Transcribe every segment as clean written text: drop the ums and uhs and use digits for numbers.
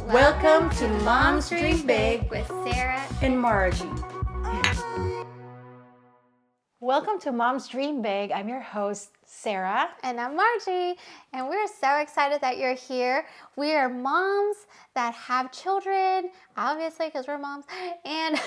Welcome to Momsdreambig with Sarah and Margie. Welcome to Momsdreambig. I'm your host, Sarah. And I'm Margie, and we're so excited that you're here. We are moms that have children, obviously, because we're moms, and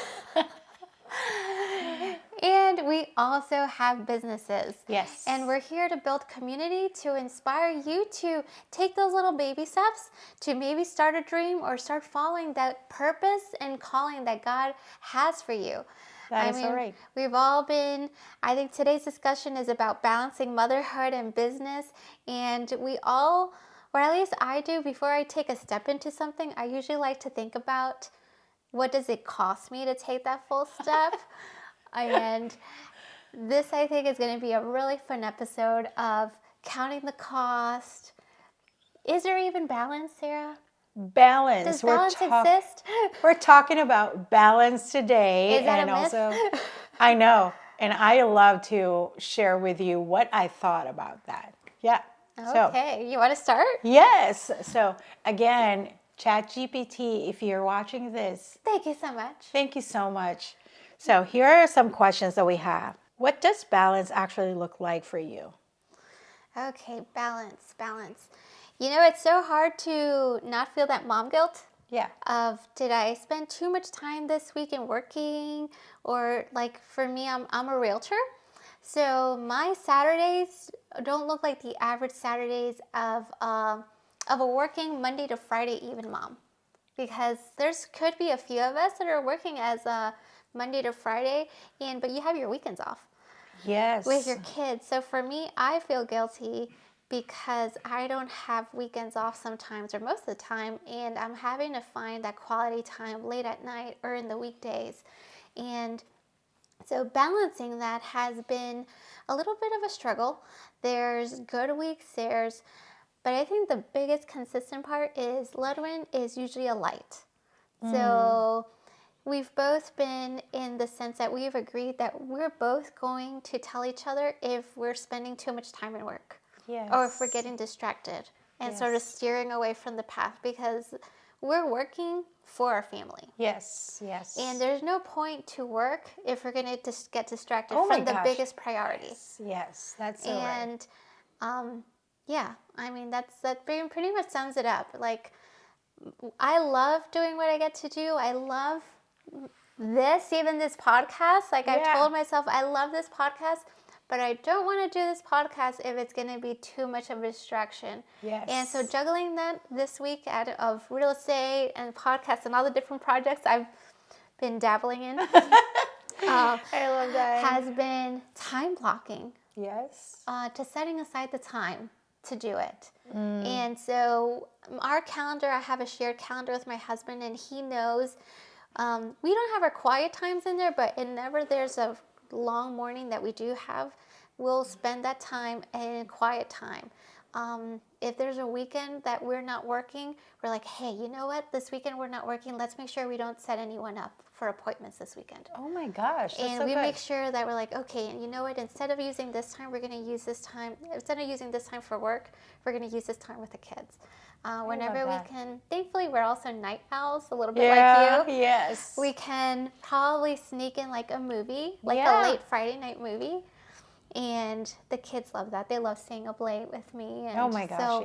and we also have businesses. Yes. And we're here to build community to inspire you to take those little baby steps to maybe start a dream or start following that purpose and calling that God has for you. That is all right. We've all been, I think today's discussion is about balancing motherhood and business. And we all, or at least I do, before I take a step into something, I usually like to think about what does it cost me to take that full step. And this, I think, is going to be a really fun episode of counting the cost. Is there even balance, Sarah? Balance. Does balance exist? We're talking about balance today. Is that and a myth? Also, I know. And I love to share with you what I thought about that. Yeah. Okay. You want to start? Yes. So again, ChatGPT, if you're watching this. Thank you so much. Thank you so much. So here are some questions that we have. What does balance actually look like for you? Okay, balance. You know, it's so hard to not feel that mom guilt. Yeah. Of did I spend too much time this week in working, or like for me, I'm a realtor, so my Saturdays don't look like the average Saturdays of a working Monday to Friday even mom, because could be a few of us that are working as a Monday to Friday, but you have your weekends off. Yes. With your kids. So for me, I feel guilty because I don't have weekends off sometimes or most of the time, and I'm having to find that quality time late at night or in the weekdays. And so balancing that has been a little bit of a struggle. There's good weeks, but I think the biggest consistent part is Ludwin is usually a light. So we've both been in the sense that we've agreed that we're both going to tell each other if we're spending too much time in work. Yes. Or if we're getting distracted and sort of steering away from the path, because we're working for our family. Yes. And there's no point to work if we're going to get distracted from the biggest priority. Yes, that's so right. And I mean, that pretty much sums it up. Like, I love doing what I get to do. I love even this podcast. Like, I've told myself, I love this podcast, but I don't want to do this podcast if it's going to be too much of a distraction. Yes. And so juggling that this week of real estate and podcasts and all the different projects I've been dabbling in. I love that. Has been time blocking. Yes. To setting aside the time to do it. And so our calendar, I have a shared calendar with my husband, and he knows we don't have our quiet times in there, but whenever there's a long morning that we do have, we'll spend that time in quiet time. If there's a weekend that we're not working, we're like, hey, you know what? This weekend we're not working. Let's make sure we don't set anyone up for appointments this weekend. Oh my gosh. And we make sure that we're like, okay, and you know what? Instead of using this time, we're going to use this time. Instead of using this time for work, we're going to use this time with the kids. Whenever we can. Thankfully, we're also night owls, a little bit like you. Yes. We can probably sneak in like a movie, like a late Friday night movie. And the kids love that. They love staying up late with me. And oh my gosh, so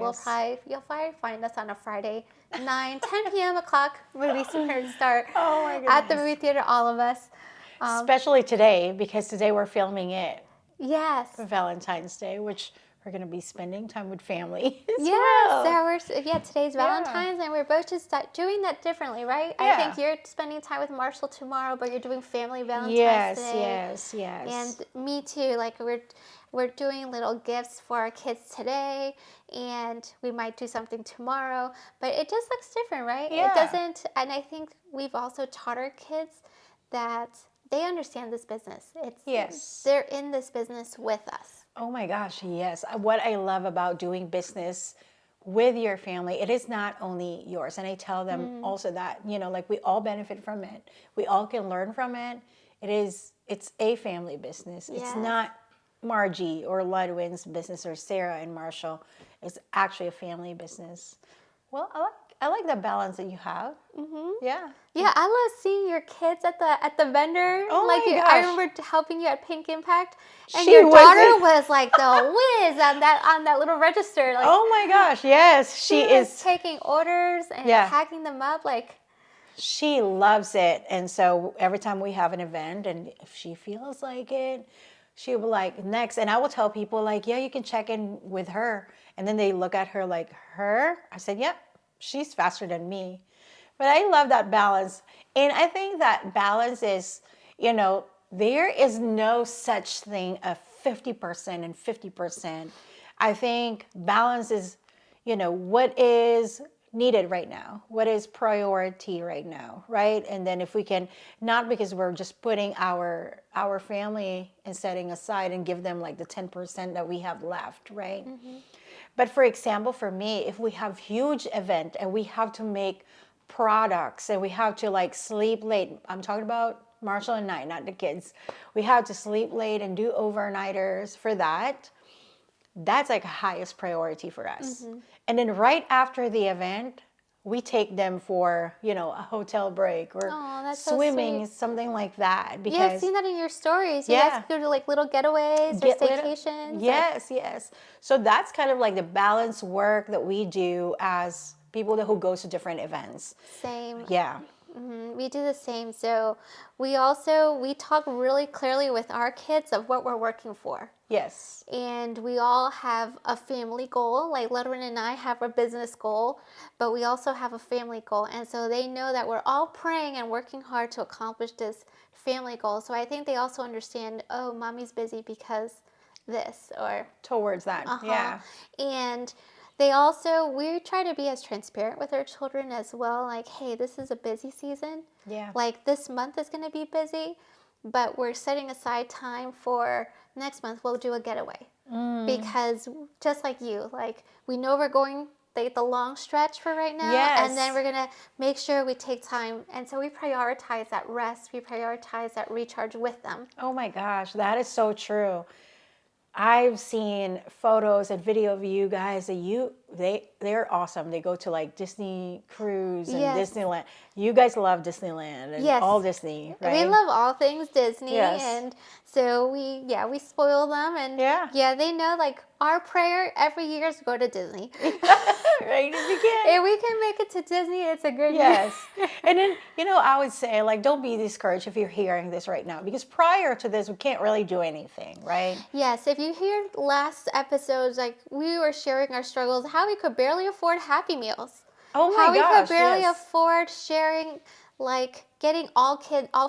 you'll probably find us on a Friday, 10 p.m. o'clock movie start oh my goodness. at the movie theater, all of us. Especially today, because today we're filming it. Yes. For Valentine's Day, which we're going to be spending time with family as well. So today's Valentine's, and we're both just doing that differently, right? Yeah. I think you're spending time with Marshall tomorrow, but you're doing family Valentine's Day. Yes. And me too. Like we're doing little gifts for our kids today, and we might do something tomorrow, but it just looks different, right? Yeah. It doesn't, and I think we've also taught our kids that they understand this business. They're in this business with us. Oh my gosh, yes. What I love about doing business with your family, it is not only yours. And I tell them also that, like we all benefit from it. We all can learn from it. It's a family business. It's Yes. not Margie or Ludwin's business or Sarah and Marshall. It's actually a family business. Well, I like the balance that you have. Yeah. Yeah, I love seeing your kids at the vendor. Oh like my I gosh. remember helping you at Pink Impact, and She your daughter wasn't- was like the whiz on that little register. Like Oh my gosh, yes. she She was is. taking orders and Yeah. packing them up. Like She loves it. And so every time we have an event and if she feels like it, she will be like, next. And I will tell people like, yeah, you can check in with her. And then they look at her like, her? I said, yep, she's faster than me. But I love that balance. And I think that balance is, there is no such thing of 50% and 50%. I think balance is, what is needed right now, what is priority right now, right? And then if we can, not because we're just putting our family and setting aside and give them like the 10% that we have left, right? But for example, for me, if we have huge event and we have to make products and we have to like sleep late, I'm talking about Marshall and I, not the kids. We have to sleep late and do overnighters for that. That's like highest priority for us. And then right after the event, we take them for, a hotel break or oh, that's so swimming, sweet. something like that. Yeah, I've Because seen that in your stories. You Yeah. guys go to like little getaways or Get rid of- staycations. Yes, yes. So that's kind of like the balance work that we do as people who goes to different events. Same. Yeah. We do the same. So we talk really clearly with our kids of what we're working for. Yes. And we all have a family goal. Like Ludwin and I have a business goal, but we also have a family goal. And so they know that we're all praying and working hard to accomplish this family goal. So I think they also understand, oh, mommy's busy because this or Towards that. Yeah. and we try to be as transparent with our children as well. Like, hey, this is a busy season. Yeah. Like this month is going to be busy, but we're setting aside time for next month. We'll do a getaway because just like you, like we know we're going the long stretch for right now, Yes. and then we're going to make sure we take time. And so we prioritize that rest. We prioritize that recharge with them. Oh my gosh, that is so true. I've seen photos and video of you guys that they're awesome. They go to like Disney cruise and Yes. Disneyland. You guys love Disneyland and Yes. all Disney, right? We love all things Disney, Yes. and so we spoil them, and Yeah. they know like our prayer every year is go to Disney. Right, if you can. If we can make it to Disney, it's a good Yes. year. And then, I would say, like, don't be discouraged if you're hearing this right now, because prior to this, we can't really do anything, right? Yes, if you hear last episodes, like we were sharing our struggles, how we could barely afford Happy Meals. Oh my How we gosh, could barely yes. afford sharing, like getting all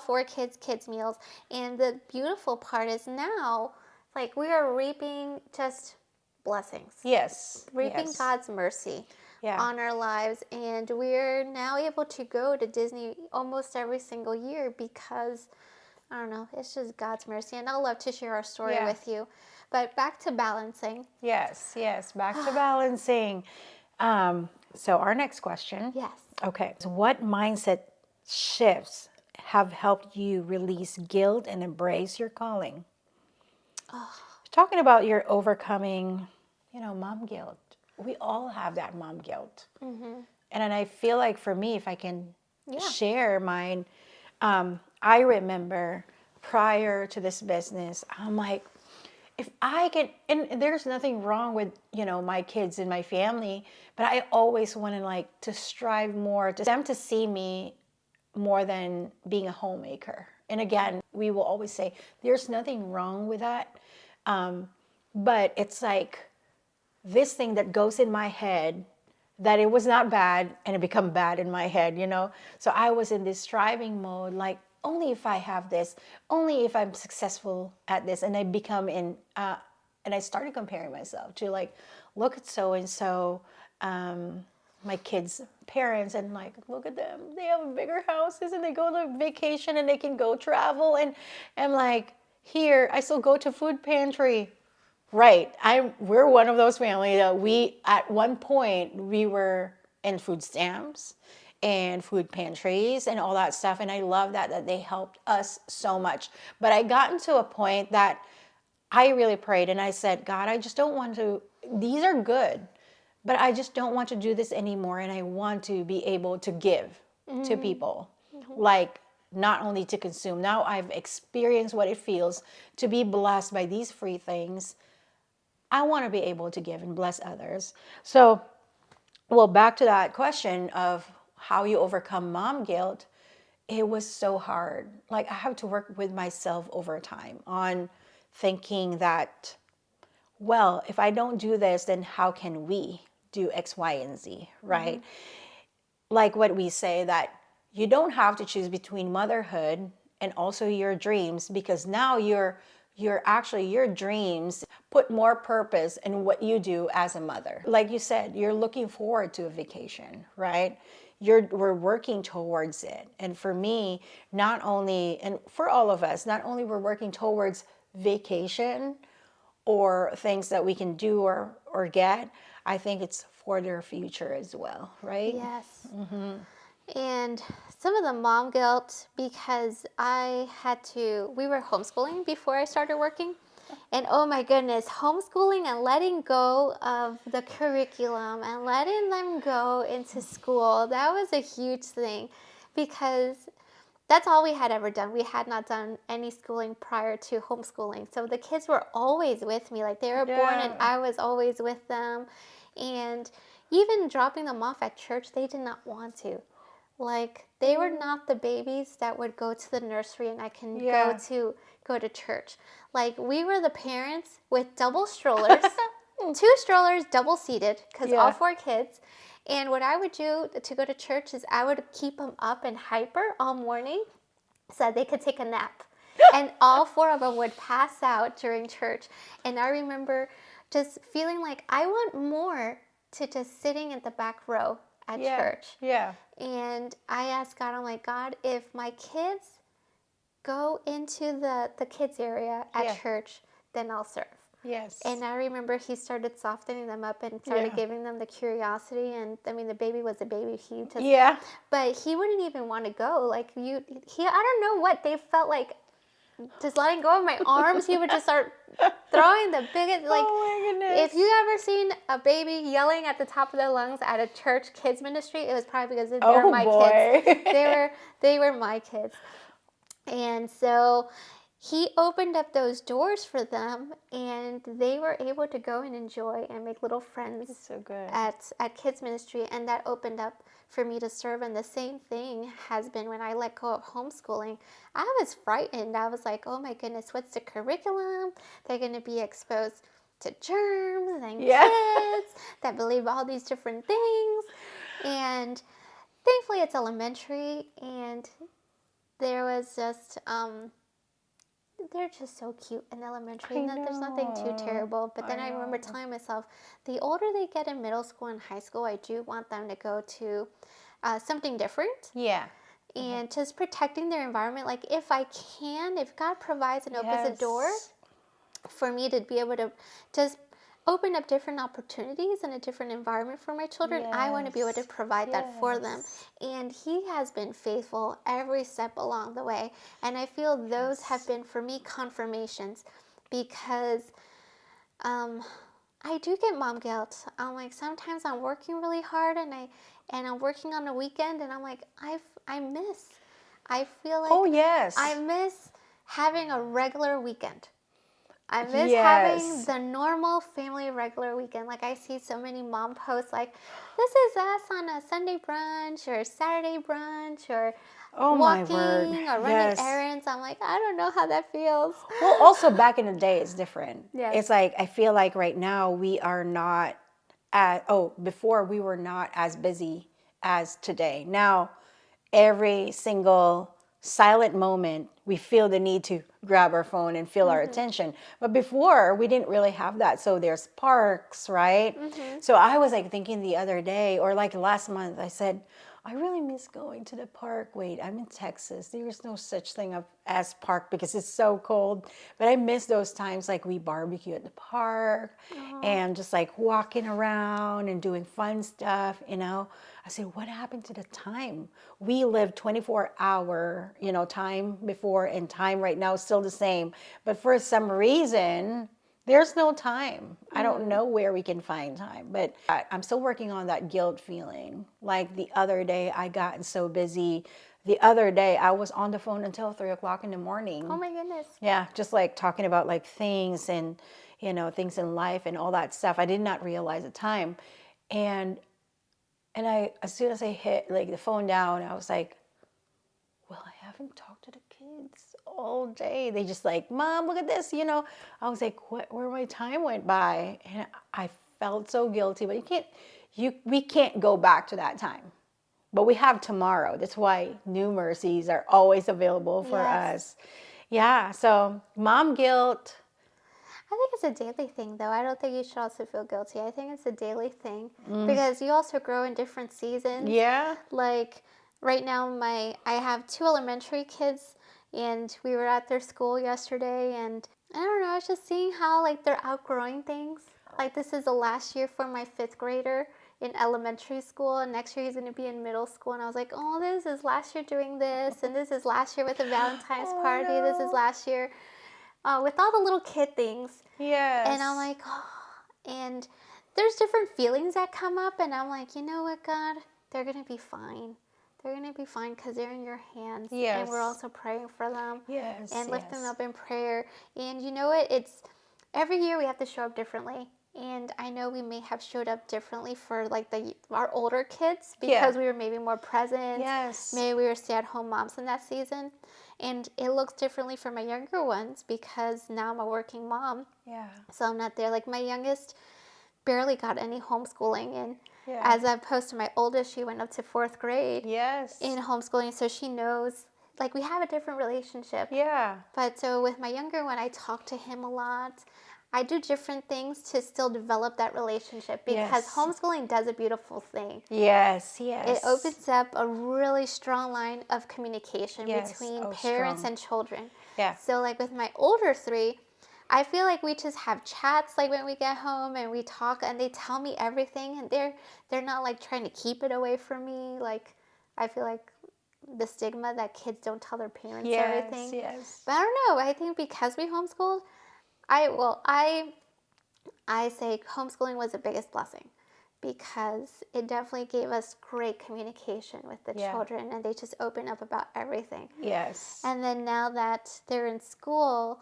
four kids meals. And the beautiful part is now, like we are reaping just blessings. Yes. Reaping yes. God's mercy on our lives, and we're now able to go to Disney almost every single year because I don't know, it's just God's mercy, and I'll love to share our story with you. But back to balancing. Yes, back to balancing. So our next question. Yes. Okay. So what mindset shifts have helped you release guilt and embrace your calling? Talking about your overcoming, mom guilt. We all have that mom guilt. And then I feel like for me, if I can share mine, I remember prior to this business, I'm like, if I can, and there's nothing wrong with, my kids and my family, but I always wanted to strive more to them to see me more than being a homemaker. And again, we will always say there's nothing wrong with that. But it's like this thing that goes in my head that it was not bad and it become bad in my head, So I was in this striving mode, like only if I have this, only if I'm successful at this. And I become and I started comparing myself to like, look at so-and-so, my kids' parents, and like, look at them. They have bigger houses and they go on vacation and they can go travel. And I'm like, here, I still go to food pantry Right. We're one of those family that at one point we were in food stamps and food pantries and all that stuff. And I love that they helped us so much. But I gotten to a point that I really prayed and I said, God, I just don't want to, these are good, but I just don't want to do this anymore. And I want to be able to give to people, like not only to consume. Now I've experienced what it feels to be blessed by these free things. I want to be able to give and bless others. So, well, back to that question of how you overcome mom guilt, it was so hard. Like I have to work with myself over time on thinking that, well, if I don't do this, then how can we do X, Y, and Z, right? Like what we say that you don't have to choose between motherhood and also your dreams, because now you're actually your dreams put more purpose in what you do as a mother. Like you said, you're looking forward to a vacation, right? We're working towards it. And for me, not only, and for all of us, not only we're working towards vacation or things that we can do or get, I think it's for their future as well, right? Yes. And some of the mom guilt, because we were homeschooling before I started working. And oh my goodness, homeschooling and letting go of the curriculum and letting them go into school, that was a huge thing, because that's all we had ever done. We had not done any schooling prior to homeschooling. So the kids were always with me. Like they were born and I was always with them. And even dropping them off at church, they did not want to. Like they were not the babies that would go to the nursery and I can go to church. Like we were the parents with double strollers, 2 strollers double seated, because all 4 kids. And what I would do to go to church is I would keep them up and hyper all morning so that they could take a nap. And all 4 of them would pass out during church. And I remember just feeling like I want more to just sitting in the back row at church. Yeah. And I asked God, I'm like, God, if my kids go into the kids area at church, then I'll serve. Yes. And I remember he started softening them up and started giving them the curiosity. And I mean, the baby was a baby. He just, but he wouldn't even want to go. Like I don't know what they felt like. Just letting go of my arms, he would just start throwing the biggest, like, oh my goodness. If you ever seen a baby yelling at the top of their lungs at a church kids ministry, it was probably because they were my kids. They were my kids. And so he opened up those doors for them, and they were able to go and enjoy and make little friends at kids ministry, and that opened up for me to serve. And the same thing has been when I let go of homeschooling. I was frightened. I was like, oh my goodness, what's the curriculum? They're going to be exposed to germs and kids that believe all these different things. And thankfully it's elementary, and there was just they're just so cute in elementary. There's nothing too terrible. But then I remember telling myself, the older they get in middle school and high school, I do want them to go to something different. Yeah. And just protecting their environment. Like if God provides and opens a door for me to be able to just open up different opportunities and a different environment for my children, I want to be able to provide that for them. And he has been faithful every step along the way. And I feel those have been, for me, confirmations, because I do get mom guilt. I'm like, sometimes I'm working really hard and I'm working on a weekend, and I'm like, I feel like I miss having a regular weekend. I miss having the normal family regular weekend. Like I see so many mom posts like, this is us on a Sunday brunch or Saturday brunch or walking or running errands. I'm like, I don't know how that feels. Well, also back in the day, it's different. Yes. It's like, I feel like right now we are not before we were not as busy as today. Now, every single silent moment, we feel the need to grab our phone and feel our attention. But before, we didn't really have that. So there's parks, right? So I was like thinking the other day, or like last month, I said, I really miss going to the park. Wait, I'm in Texas. There's no such thing as park because it's so cold. But I miss those times like we barbecue at the park and just like walking around and doing fun stuff, you know. I said, what happened to the time? We lived 24-hour, you know, time before, and time right now is still the same. But for some reason, there's no time. I don't know where we can find time, but I'm still working on that guilt feeling. Like the other day, I got so busy. The other day, I was on the phone until 3 o'clock in the morning. Oh my goodness. Yeah, just like talking about like things and, you know, things in life and all that stuff. I did not realize the time. And as soon as I hit like the phone down, I was like, well, I haven't talked to the kids all day. They just like, Mom, look at this, you know. I was like, where my time went by, and I felt so guilty. But we can't go back to that time. But we have tomorrow. That's why new mercies are always available for us. Yeah. So mom guilt. I think it's a daily thing, though. I don't think you should also feel guilty. I think it's a daily thing because you also grow in different seasons. Yeah. Like right now, I have 2 elementary kids, and we were at their school yesterday, and I don't know, I was just seeing how like they're outgrowing things. Like this is the last year for my 5th grader in elementary school, and next year he's going to be in middle school, and I was like, oh, this is last year doing this, and this is last year with the Valentine's party, this is last year with all the little kid things. Yes. And I'm like, oh, and there's different feelings that come up, and I'm like, you know what, God, they're going to be fine. They're going to be fine because they're in your hands. Yes. And we're also praying for them. Yes. And lift them up in prayer. And you know what? It's every year we have to show up differently. And I know we may have showed up differently for like our older kids because we were maybe more present. Yes. Maybe we were stay-at-home moms in that season. And it looks differently for my younger ones because now I'm a working mom. Yeah. So I'm not there. Like my youngest barely got any homeschooling. And as opposed to my oldest, she went up to 4th grade in homeschooling. So she knows, like we have a different relationship. Yeah. But so with my younger one, I talk to him a lot. I do different things to still develop that relationship because homeschooling does a beautiful thing. Yes, yes. It opens up a really strong line of communication between parents and children. Yeah. So like with my older 3, I feel like we just have chats like when we get home and we talk and they tell me everything and they're not like trying to keep it away from me. Like I feel like the stigma that kids don't tell their parents everything. Yes. But I don't know. I think because we homeschooled, I say homeschooling was the biggest blessing because it definitely gave us great communication with the children and they just open up about everything. Yes. And then now that they're in school,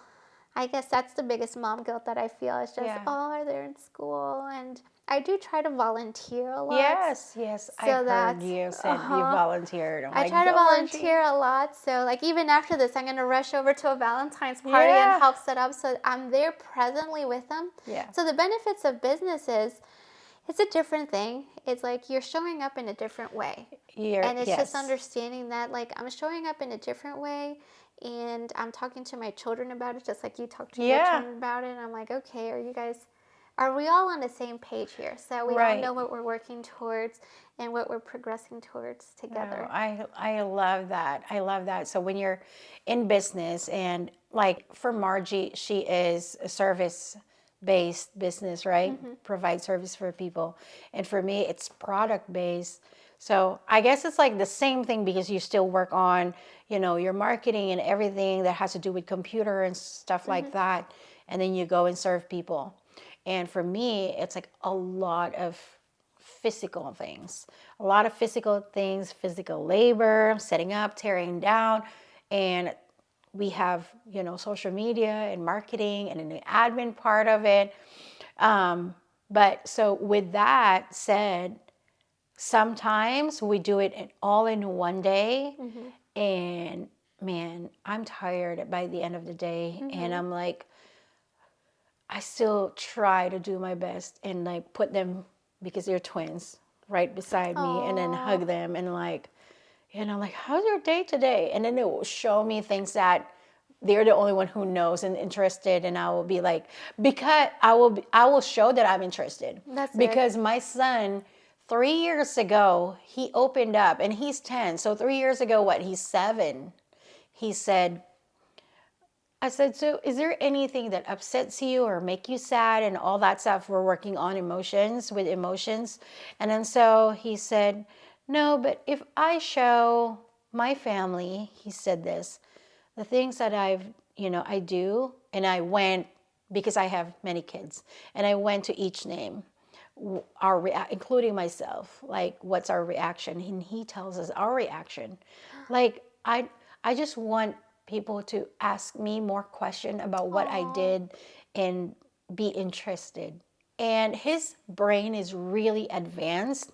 I guess that's the biggest mom guilt that I feel. It's just, oh, they're in school. And I do try to volunteer a lot. Yes, yes. I heard you said you volunteered. I try to volunteer a lot. So like even after this, I'm going to rush over to a Valentine's party and help set up. So I'm there presently with them. Yeah. So the benefits of business is it's a different thing. It's like you're showing up in a different way. And it's just understanding that like I'm showing up in a different way. And I'm talking to my children about it, just like you talk to your children about it. And I'm like, okay, are we all on the same page here? So we all know what we're working towards and what we're progressing towards together. No, I love that. I love that. So when you're in business and like for Margie, she is a service-based business, right? Mm-hmm. Provide service for people. And for me, it's product-based. So I guess it's like the same thing because you still work on, you know, your marketing and everything that has to do with computer and stuff like that. And then you go and serve people. And for me, it's like a lot of physical things, physical labor, setting up, tearing down. And we have, you know, social media and marketing and the admin part of it. But so with that said, sometimes we do it all in one day. And man, I'm tired by the end of the day. And I'm like, I still try to do my best and like put them, because they're twins, right beside me and then hug them and like, you know, like, how's your day today? And then it will show me things that they're the only one who knows and interested. And I will be like, because I will show that I'm interested. That's because my son 3 years ago, he opened up, and he's 10. So 3 years ago, he's 7. He said, I said, so is there anything that upsets you or make you sad and all that stuff? We're working on with emotions. And then so he said, no, but if I show my family, he said this, the things that I do, and I went, because I have many kids, and I went to each name, including myself, like, what's our reaction? And he tells us our reaction. Like, I just want people to ask me more questions about what I did and be interested. And his brain is really advanced,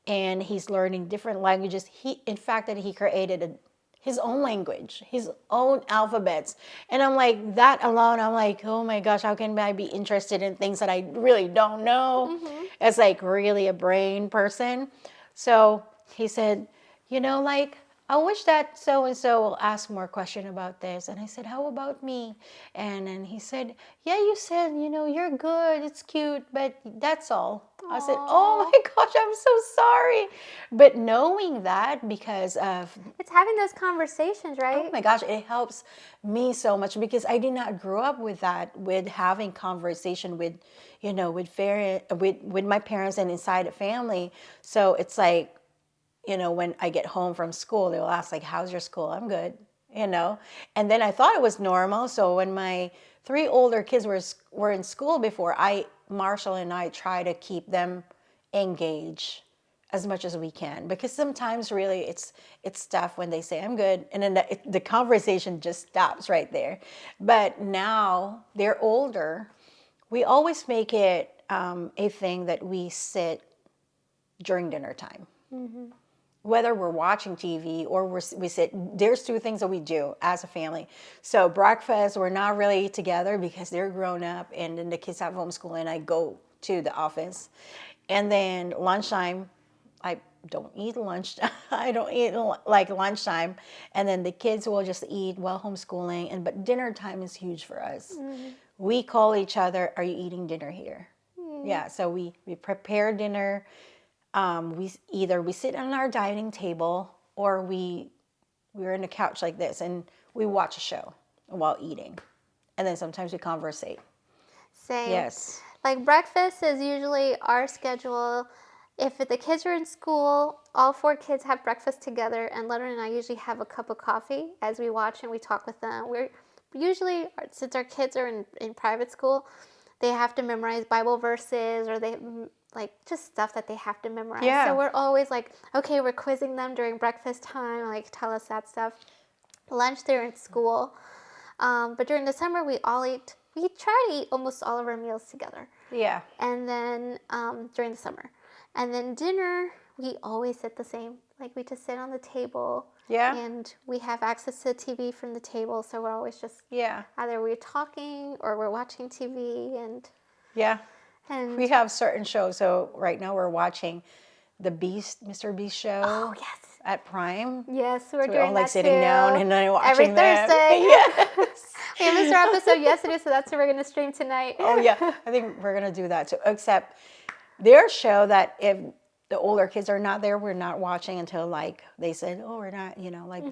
and he's learning different languages. In fact, that he created his own language, his own alphabets. And I'm like, that alone, I'm like, oh my gosh, how can I be interested in things that I really don't know? As like really a brain person. So he said, like, I wish that so-and-so will ask more question about this. And I said, how about me? And then he said, yeah, you said, you're good, it's cute, but that's all. I said, oh my gosh, I'm so sorry. But knowing that, because of... It's having those conversations, right? Oh my gosh, it helps me so much, because I did not grow up with that, with having conversation with, with my parents and inside a family. So it's like, when I get home from school, they'll ask, like, how's your school? I'm good, And then I thought it was normal. So when my 3 older kids were in school before, Marshall and I try to keep them engaged as much as we can. Because sometimes really it's tough when they say, I'm good. And then the conversation just stops right there. But now they're older. We always make it a thing that we sit during dinner time. Whether we're watching TV or we sit, there's 2 things that we do as a family. So breakfast, we're not really together because they're grown up, and then the kids have homeschool, and I go to the office. And then lunchtime, I don't eat lunch. I don't eat like lunchtime. And then the kids will just eat while homeschooling. But dinner time is huge for us. We call each other, are you eating dinner here? Yeah, so we prepare dinner. We sit on our dining table, or we're in a couch like this, and we watch a show while eating, and then sometimes we conversate. Same. Yes. Like breakfast is usually our schedule. If the kids are in school, all 4 kids have breakfast together, and Leonard and I usually have a cup of coffee as we watch and we talk with them. We're usually, since our kids are in private school, they have to memorize Bible verses, or they like just stuff that they have to memorize. Yeah. So we're always like, okay, we're quizzing them during breakfast time, like tell us that stuff. Lunch, they're in school. But during the summer, we try to eat almost all of our meals together. Yeah. And then during the summer. And then dinner, we always sit the same. Like we just sit on the table. Yeah. And we have access to the TV from the table. So we're always just either we're talking or we're watching TV. And we have certain shows. So right now we're watching the Mr. Beast show. Oh, yes. At Prime. Yes, we're so doing all like that sitting too. down and then watching every them. Thursday. Yes. We missed our episode yesterday, so that's what we're going to stream tonight. Oh yeah, I think we're gonna do that too. Except their show, that if the older kids are not there, we're not watching until like they said, oh, we're not,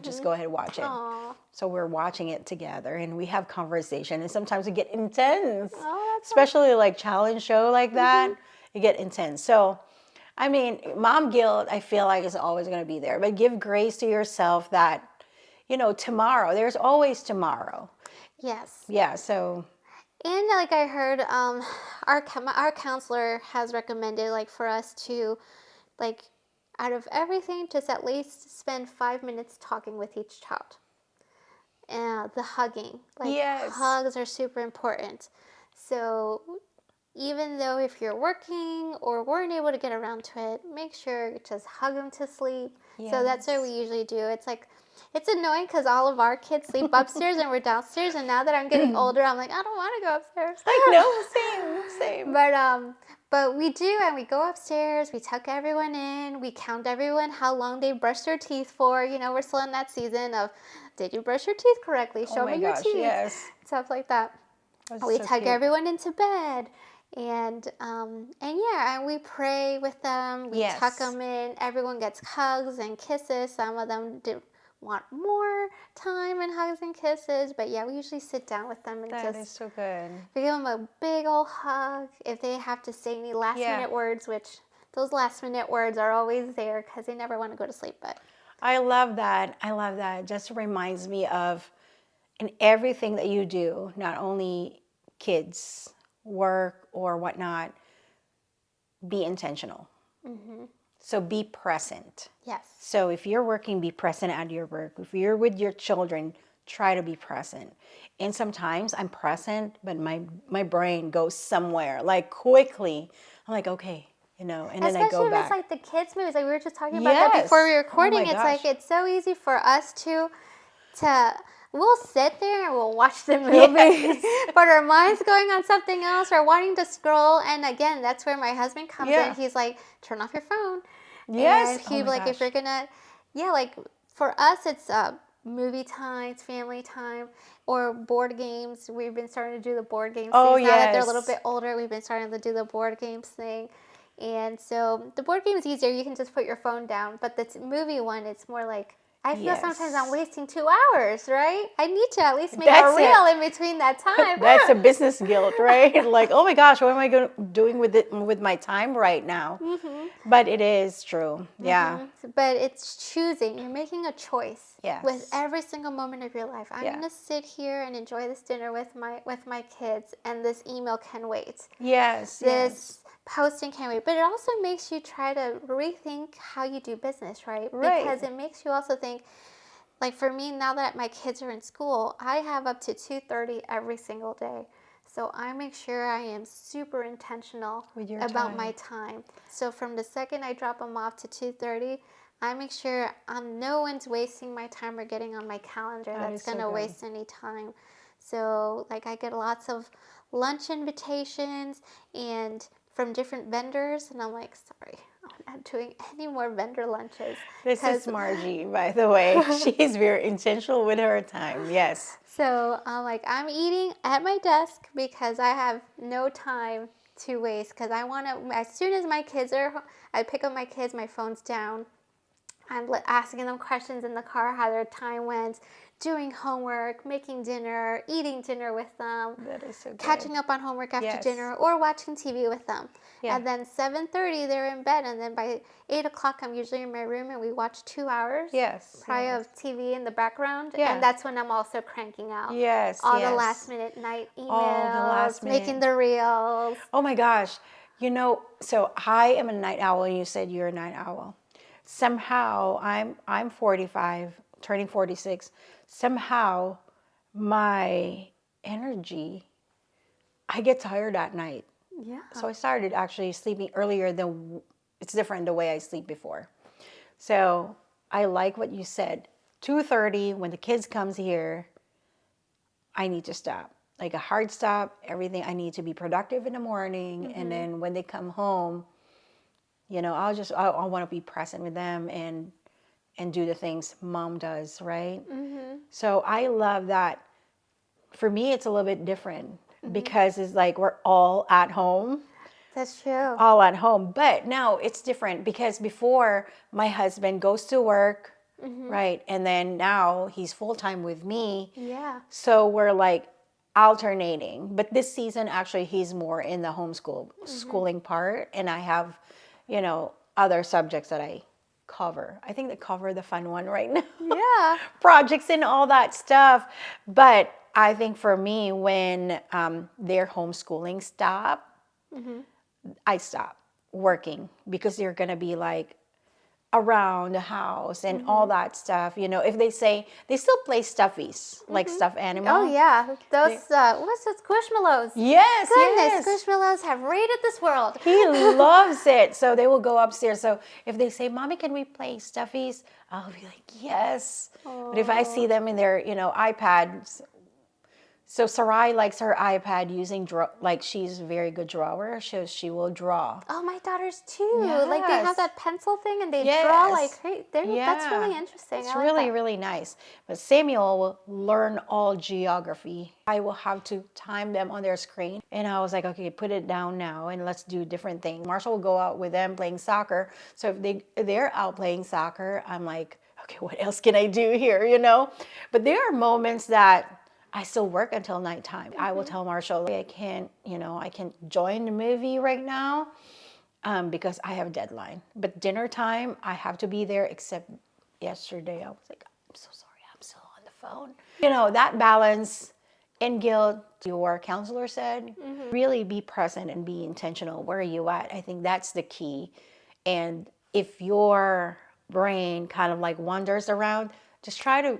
just go ahead and watch it. Aww. So we're watching it together, and we have conversation, and sometimes we get intense. Oh, especially like challenge show like that, you get intense. So, I mean, mom guilt, I feel like is always going to be there, but give grace to yourself that, tomorrow, there's always tomorrow. Yes. Yeah. So. And like I heard, our counselor has recommended like for us to, like, out of everything, just at least spend 5 minutes talking with each child. The hugging, like hugs are super important. So even though if you're working or weren't able to get around to it, make sure you just hug them to sleep. Yes. So that's what we usually do. It's like, it's annoying because all of our kids sleep upstairs and we're downstairs. And now that I'm getting older, I'm like, I don't want to go upstairs. I know, same. But we do, and we go upstairs. We tuck everyone in. We count everyone how long they brushed their teeth for. We're still in that season of, did you brush your teeth correctly? Show me your teeth. Yes. Stuff like that. That's we so tuck cute. everyone into bed. And yeah, and we pray with them. We tuck Yes. them in. Everyone gets hugs and kisses. Some of them want more time and hugs and kisses, but yeah, we usually sit down with them and That is so good. we give them a big old hug. If they have to say any last minute words, which those last minute words are always there because they never want to go to sleep. But I love that. I love that. It just reminds me of in everything that you do, not only kids, work, or whatnot, be intentional. So be present. yes, So if you're working, be present at your work. If you're with your children, try to be present. And sometimes I'm present, but my brain goes somewhere, like quickly. I'm like, okay, and then I especially go if it's back. like the kids' movies. Like we were just talking about that before we were Yes. Oh my recording. It's like gosh. it's so easy for us to we'll sit there and we'll watch the movie, Yes. but our mind's going on something else or wanting to scroll. And again, that's where my husband comes in. He's like, turn off your phone. Yes. And Oh he'd my be like, gosh. if you're gonna, yeah, like for us, it's movie time, it's family time, or board games. We've been starting to do the board games Oh, things. Now that they're a little yes. bit older, we've been starting to do the board games thing. And so the board game is easier. You can just put your phone down. But the movie one, it's more like, I feel sometimes I'm Yes. wasting 2 hours, right? I need to at least make That's a it. reel in between that time. That's a business guilt, right? Like, oh my gosh, what am I doing with my time right now? But it is true. Yeah. But it's choosing. You're making a choice Yes. with every single moment of your life. I'm Yeah. gonna sit here and enjoy this dinner with my kids, and this email can wait. Yes. This posting can wait. But it also makes you try to rethink how you do business, right? Right. Because it makes you also think. Like for me, now that my kids are in school, I have up to 2:30 every single day. So I make sure I am super intentional With your about time. my time. So from the second I drop them off to 2:30, I make sure no one's wasting my time or getting on my calendar That that's is so going to good. waste any time. So like I get lots of lunch invitations and from different vendors, and I'm like, sorry, I'm not doing any more vendor lunches. This is Margie, by the way. She's very intentional with her time. Yes. So I'm eating at my desk because I have no time to waste because I want to, as soon as my kids are, I pick up my kids, my phone's down. I'm asking them questions in the car, how their time went, doing homework, making dinner, eating dinner with them, That is so good. catching up on homework after Yes. dinner, or watching TV with them. Yeah. And then 7:30 they're in bed, and then by 8 o'clock I'm usually in my room and we watch 2 hours. Yes. Probably Yes. of TV in the background. Yeah. And that's when I'm also cranking out. Yes. All yes. the last minute night emails, All the last making minute. the reels. Oh my gosh. So I am a night owl and you said you're a night owl. Somehow I'm 45, turning 46. Somehow my energy, I get tired at night. Yeah. So I started actually sleeping earlier than it's different the way I sleep before. So I like what you said. 2:30 when the kids comes here, I need to stop. Like a hard stop, everything. I need to be productive in the morning, and then when they come home, I want to be present with them and do the things mom does, right? So I love that. For me, it's a little bit different because it's like we're all at home. That's true. All at home. But now it's different because before my husband goes to work, right? And then now he's full-time with me. Yeah. So we're like alternating. But this season, actually, he's more in the schooling part. And I have, other subjects that I cover. I think they cover the fun one right now. Yeah. Projects and all that stuff. But I think for me, when their homeschooling stop, I stop working because they're going to be like around the house and all that stuff. If they say, they still play stuffies, like stuffed animal. Oh, yeah. Those, what's those Squishmallows? Yes, Goodness, yes. Squishmallows have raided this world. He loves it. So they will go upstairs. So if they say, Mommy, can we play stuffies? I'll be like, yes. But if I see them in their, iPads, So Sarai likes her iPad using like she's a very good drawer, so she will draw. Oh, my daughters too. Like they have Yes. that pencil thing and they Yes. draw like that's Yeah. really interesting. It's I like really, that. really nice. But Samuel will learn all geography. I will have to time them on their screen. And I was like, okay, put it down now and let's do different things. Marshall will go out with them playing soccer. So if they're out playing soccer, I'm like, okay, what else can I do here, you know? But there are moments that I still work until nighttime. I will tell Marshall, I can't join the movie right now because I have a deadline. But dinner time, I have to be there, except yesterday I was like, I'm so sorry, I'm still on the phone. You know, that balance and guilt, your counselor said, really be present and be intentional. Where are you at? I think that's the key. And if your brain kind of like wanders around, just try to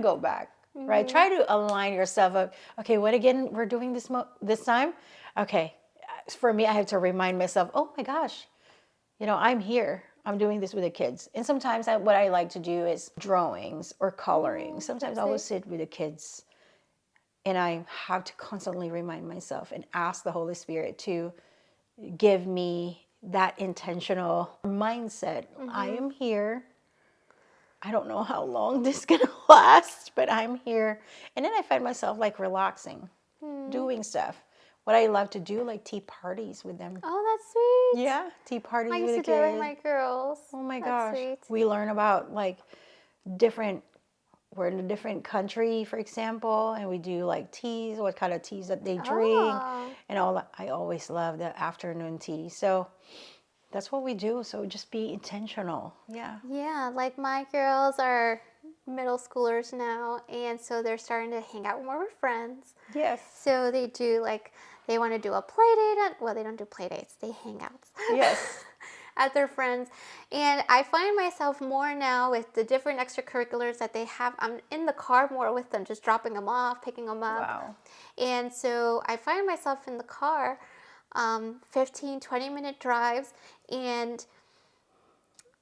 go back, right? Try to align yourself up. Okay, what again we're doing this time? Okay, for me, I have to remind myself, oh my gosh, you know, I'm here. I'm doing this with the kids. And sometimes what I like to do is drawings or coloring. Sometimes I will sit with the kids and I have to constantly remind myself and ask the Holy Spirit to give me that intentional mindset. I am here. I don't know how long this is going to last, but I'm here. And then I find myself like relaxing, doing stuff. What I love to do, like tea parties with them. Oh, that's sweet. Yeah, tea parties I with used the to do it with kids. my girls. Oh my That's gosh. sweet. We learn about like we're in a different country, for example, and we do like teas, what kind of teas that they drink, Oh. and all that. I always love the afternoon tea. So that's what we do. So just be intentional. Yeah. Yeah, like my girls are middle schoolers now, and so they're starting to hang out more with friends. Yes. So they want to do a play date. Well, they don't do play dates, they hang out. Yes. At their friends. And I find myself more now with the different extracurriculars that they have. I'm in the car more with them, just dropping them off, picking them up. Wow. And so I find myself in the car, 15, 20-minute drives, and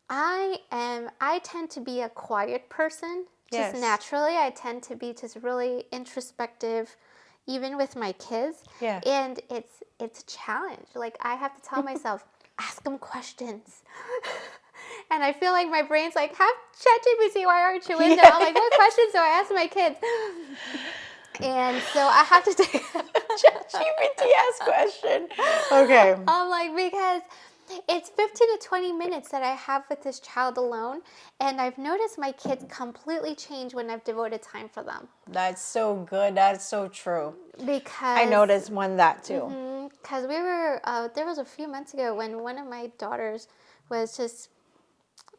I tend to be a quiet person. Just Yes. naturally, I tend to be just really introspective, even with my kids. Yeah. And it's a challenge. Like I have to tell myself, ask them questions. And I feel like my brain's like, have ChatGPT, why aren't you in there? I'm like, what questions do I ask my kids? And so I have to take ChatGPT ask question. Okay. I'm like, because it's 15 to 20 minutes that I have with this child alone, and I've noticed my kids completely change when I've devoted time for them. That's so good. That's so true. Because I noticed that too. Because we were, there was a few months ago when one of my daughters was just,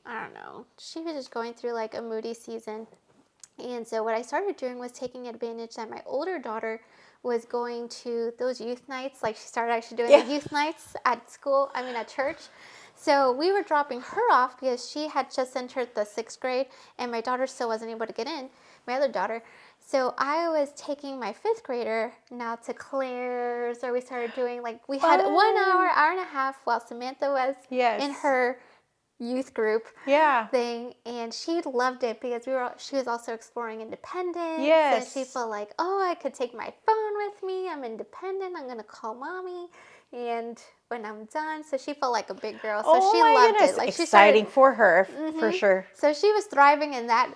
I don't know, she was just going through like a moody season. And so what I started doing was taking advantage that my older daughter was going to those youth nights. Like she started actually doing the youth nights at church. So we were dropping her off because she had just entered the 6th grade and my daughter still wasn't able to get in, my other daughter. So I was taking my 5th grader now to Claire's, or we started doing we had 1 hour, hour and a half while Samantha was in her youth group thing, and she loved it because she was also exploring independence. And she felt like, oh, I could take my phone with me, I'm independent, I'm gonna call mommy and when I'm done. So she felt like a big girl, so she loved it. Like exciting for her, for sure. So she was thriving in that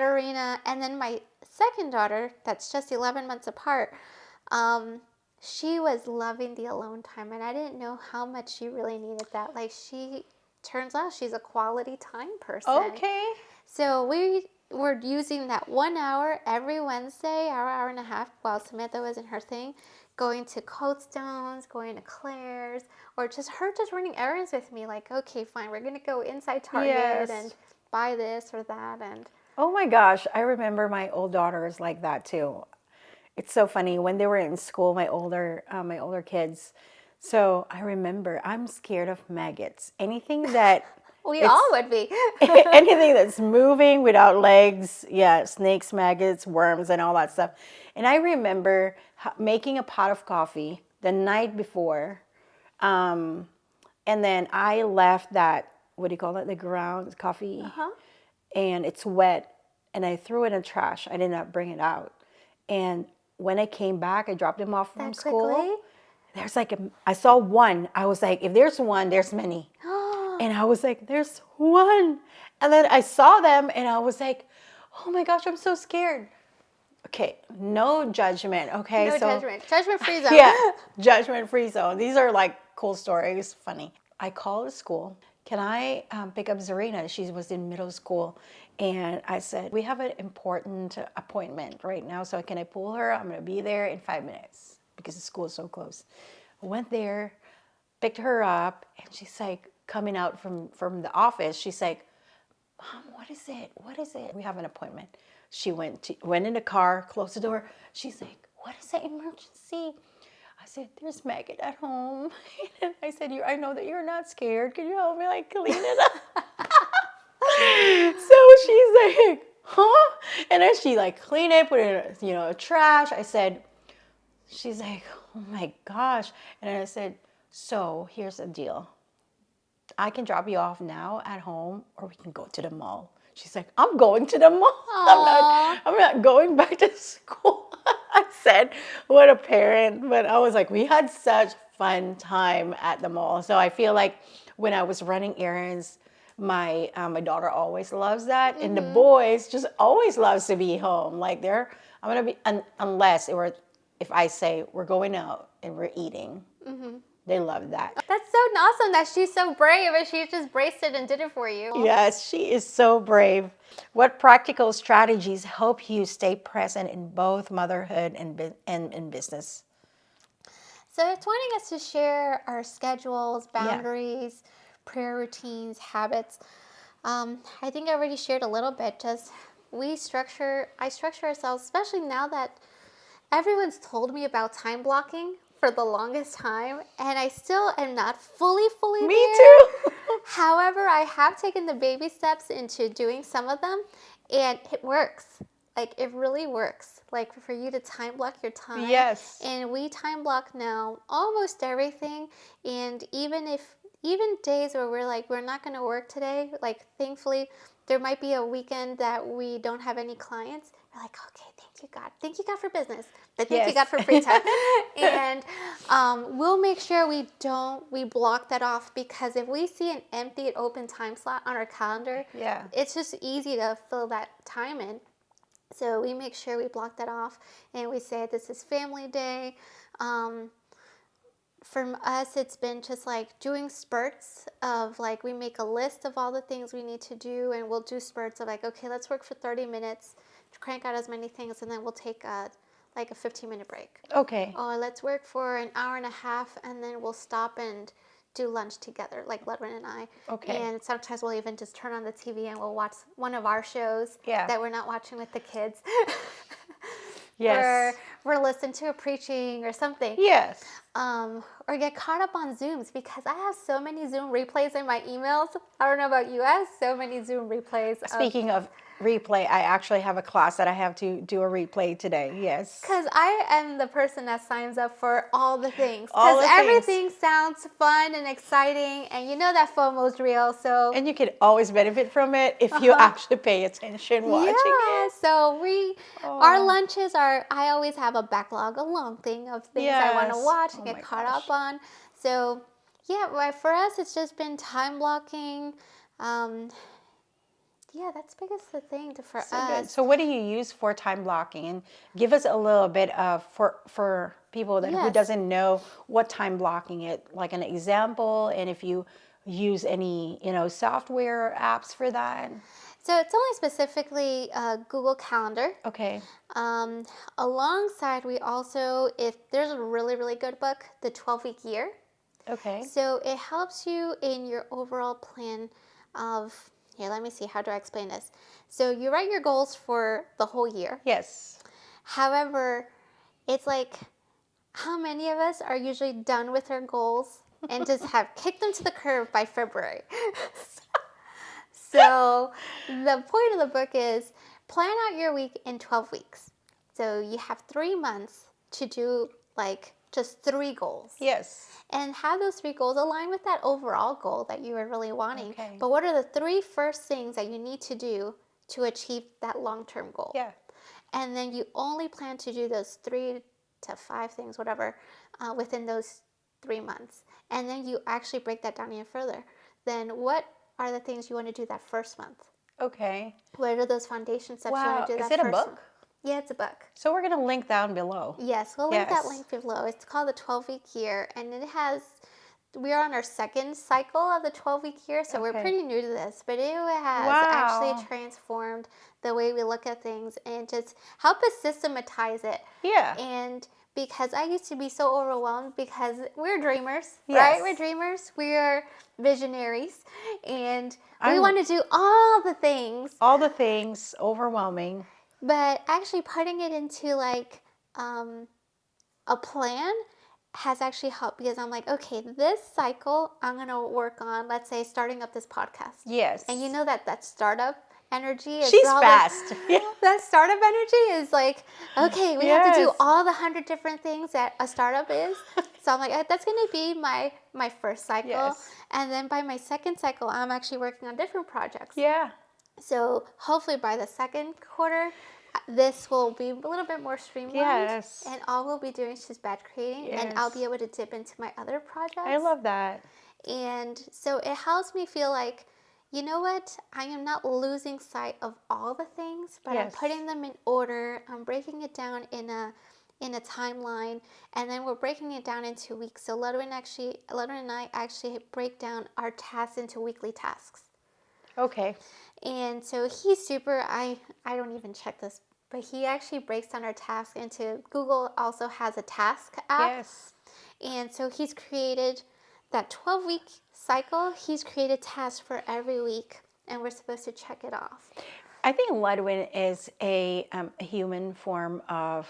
arena. And then my second daughter, that's just 11 months apart, she was loving the alone time, and I didn't know how much she really needed that. Like turns out she's a quality time person. Okay. So we were using that 1 hour every Wednesday, hour and a half, while Samantha was in her thing, going to Cold Stones, going to Claire's, or just running errands with me. Like, okay, fine, we're going to go inside Target and buy this or that. And oh my gosh, I remember my old daughters like that too. It's so funny when they were in school, my older kids. So I remember I'm scared of maggots. Anything that we all would be. anything that's moving without legs, snakes, maggots, worms, and all that stuff. And I remember making a pot of coffee the night before, and then I left that, what do you call it, the ground coffee, and it's wet, and I threw it in the trash. I did not bring it out, and when I came back, I dropped him off from That school. quickly? There's like, I saw one. I was like, if there's one, there's many. And I was like, there's one. And then I saw them and I was like, oh my gosh, I'm so scared. Okay, no judgment. Okay, No so judgment. Judgment-free zone. yeah, judgment-free zone. These are like cool stories, funny. I called the school. Can I pick up Zarina? She was in middle school. And I said, we have an important appointment right now, so can I pull her? I'm going to be there in 5 minutes because the school is so close. I went there, picked her up, and she's like coming out from the office. She's like, Mom, what is it? What is it? We have an appointment. She went in the car, closed the door. She's like, what is the emergency? I said, there's maggot at home. And I said, I know that you're not scared. Can you help me like clean it up? So she's like, huh? And then she like cleaned it, put it in trash. She's like, oh my gosh. And I said, so here's the deal. I can drop you off now at home, or we can go to the mall. She's like, I'm going to the mall. I'm not going back to school. I said, what a parent. But I was like, we had such fun time at the mall. So I feel like when I was running errands, my daughter always loves that. And the boys just always loves to be home. Like I'm going to be, unless if I say we're going out and we're eating. They love that. That's so awesome that she's so brave and she just braced it and did it for you. Yes, she is so brave. What practical strategies help you stay present in both motherhood and in business? So it's wanting us to share our schedules, boundaries, prayer routines, habits. I think I already shared a little bit. Just I structure ourselves, especially now that everyone's told me about time blocking for the longest time, and I still am not fully Me there. too. However, I have taken the baby steps into doing some of them, and it works. Like, it really works. Like, for you to time block your time. Yes. And we time block now almost everything, and even days where we're not going to work today, like, thankfully, there might be a weekend that we don't have any clients. We're like, okay, thank you, God. Thank you, God, for business. But thank you, God, for free time. And we'll make sure we block that off, because if we see an empty, open time slot on our calendar, it's just easy to fill that time in. So we make sure we block that off, and we say this is family day. For us, it's been just like doing spurts of like, we make a list of all the things we need to do, and we'll do spurts of like, okay, let's work for 30 minutes, crank out as many things, and then we'll take a 15-minute break. Okay. Or let's work for an hour and a half, and then we'll stop and do lunch together, like Ledwin and I. Okay. And sometimes we'll even just turn on the TV and we'll watch one of our shows that we're not watching with the kids. Yes. Or we're listening to a preaching or something. Yes. Or get caught up on Zooms, because I have so many Zoom replays in my emails. I don't know about you, I have so many Zoom replays. Speaking of replay, I actually have a class that I have to do a replay today. Yes. Because I am the person that signs up for all the things. All Because the everything sounds fun and exciting, and you know that FOMO's real. So And you can always benefit from it if you actually pay attention watching it. So our lunches are, I always have a backlog, a long thing of things I want to watch and get caught up on. So for us, it's just been time blocking. That's biggest the thing for us. Good. So what do you use for time blocking? And give us a little bit of, for people who doesn't know what time blocking is, like an example, and if you use any, software or apps for that. So it's only specifically Google Calendar. Okay. Alongside, we also, if there's a really, really good book, The 12-Week Year. Okay. So it helps you in your overall plan of, here, let me see, how do I explain this? So you write your goals for the whole year. Yes. However, it's like, how many of us are usually done with our goals and just have kicked them to the curb by February? So the point of the book is plan out your week in 12 weeks. So you have 3 months to do like just 3 goals. Yes. And have those 3 goals align with that overall goal that you were really wanting. Okay. But what are the 3 first things that you need to do to achieve that long-term goal. Yeah. And then you only plan to do those 3 to 5 things, whatever, within those 3 months. And then you actually break that down even further. Then what are the things you want to do that first month? Okay. What are those foundation steps you Wow. want to do Is that it a first book? month? Yeah, it's a book. So we're going to link down below. Yes, we'll link that Yes. link below. It's called the 12-week year, and we are on our second cycle of the 12-week year, so we're Okay. pretty new to this, but it has Wow. actually transformed the way we look at things and just help us systematize it. Yeah. And because I used to be so overwhelmed because we're dreamers, Yes. right? We're dreamers. We are visionaries, and we I'm- want to do all the things. All the things, overwhelming. But actually putting it into like a plan has actually helped, because I'm like, okay, this cycle I'm going to work on, let's say, starting up this podcast. Yes. And you know that startup energy is She's all fast. Yeah. that startup energy is like, okay, we have to do Yes. all the 100 different things that a startup is. So I'm like, that's going to be my first cycle. Yes. And then by my second cycle, I'm actually working on different projects. Yeah. So hopefully by the second quarter, this will be a little bit more streamlined. Yes. And all we'll be doing is just batch creating. Yes. And I'll be able to dip into my other projects. I love that. And so it helps me feel like, you know what? I am not losing sight of all the things, but Yes. I'm putting them in order. I'm breaking it down in a timeline, and then we're breaking it down into weeks. So Ludwig and I actually break down our tasks into weekly tasks. Okay. And so he's super, I don't even check this, but he actually breaks down our tasks into, Google also has a task app. Yes. And so he's created that 12-week cycle. He's created tasks for every week, and we're supposed to check it off. I think Ludwig is a human form of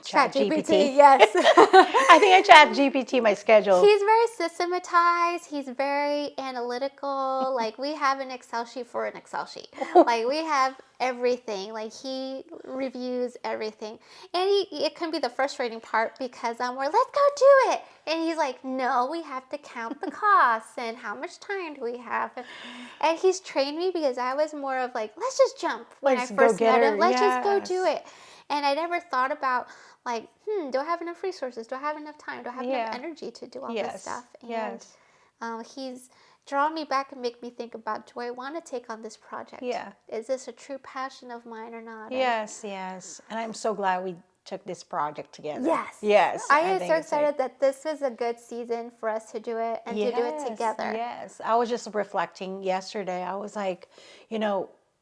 ChatGPT. Yes. I think I ChatGPT my schedule. He's very systematized. He's very analytical. Like, we have an Excel sheet for an Excel sheet. Like, we have everything. Like, he reviews everything. And it can be the frustrating part, because we're, let's go do it. And he's like, no, we have to count the costs and how much time do we have. And he's trained me, because I was more of like, let's just jump when Let's I go first get met her. him. Let's just go Yes. do it. And I never thought about, like, do I have enough resources? Do I have enough time? Do I have Yeah. enough energy to do all Yes. this stuff? And Yes. he's drawn me back and make me think about, do I want to take on this project? Yeah. Is this a true passion of mine or not? Yes, yes. And I'm so glad we took this project together. Yes. Yes. I am think so it's excited that this was a good season for us to do it and to do it together. Yes. I was just reflecting yesterday. I was like,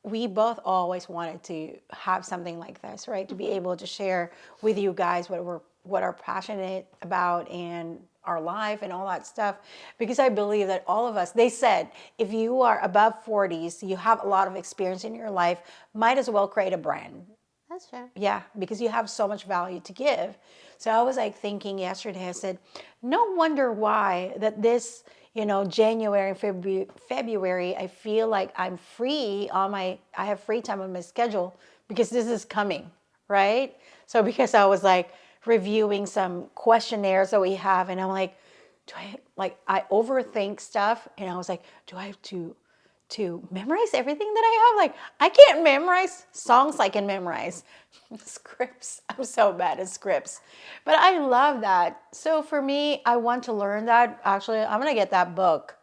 we both always wanted to have something like this, right? To be able to share with you guys what we're passionate about and our life and all that stuff. Because I believe that all of us, they said, if you are above 40s, you have a lot of experience in your life, might as well create a brand. That's true. Yeah, because you have so much value to give. So I was like thinking yesterday, I said, no wonder why that this, January and February, I feel like I'm free I have free time on my schedule, because this is coming, right? So because I was like reviewing some questionnaires that we have, and I'm like, I overthink stuff, and I was like, do I have to memorize everything that I have? Like, I can't memorize songs. I can memorize scripts. I'm so bad at scripts, but I love that. So for me, I want to learn that. Actually, I'm gonna get that book,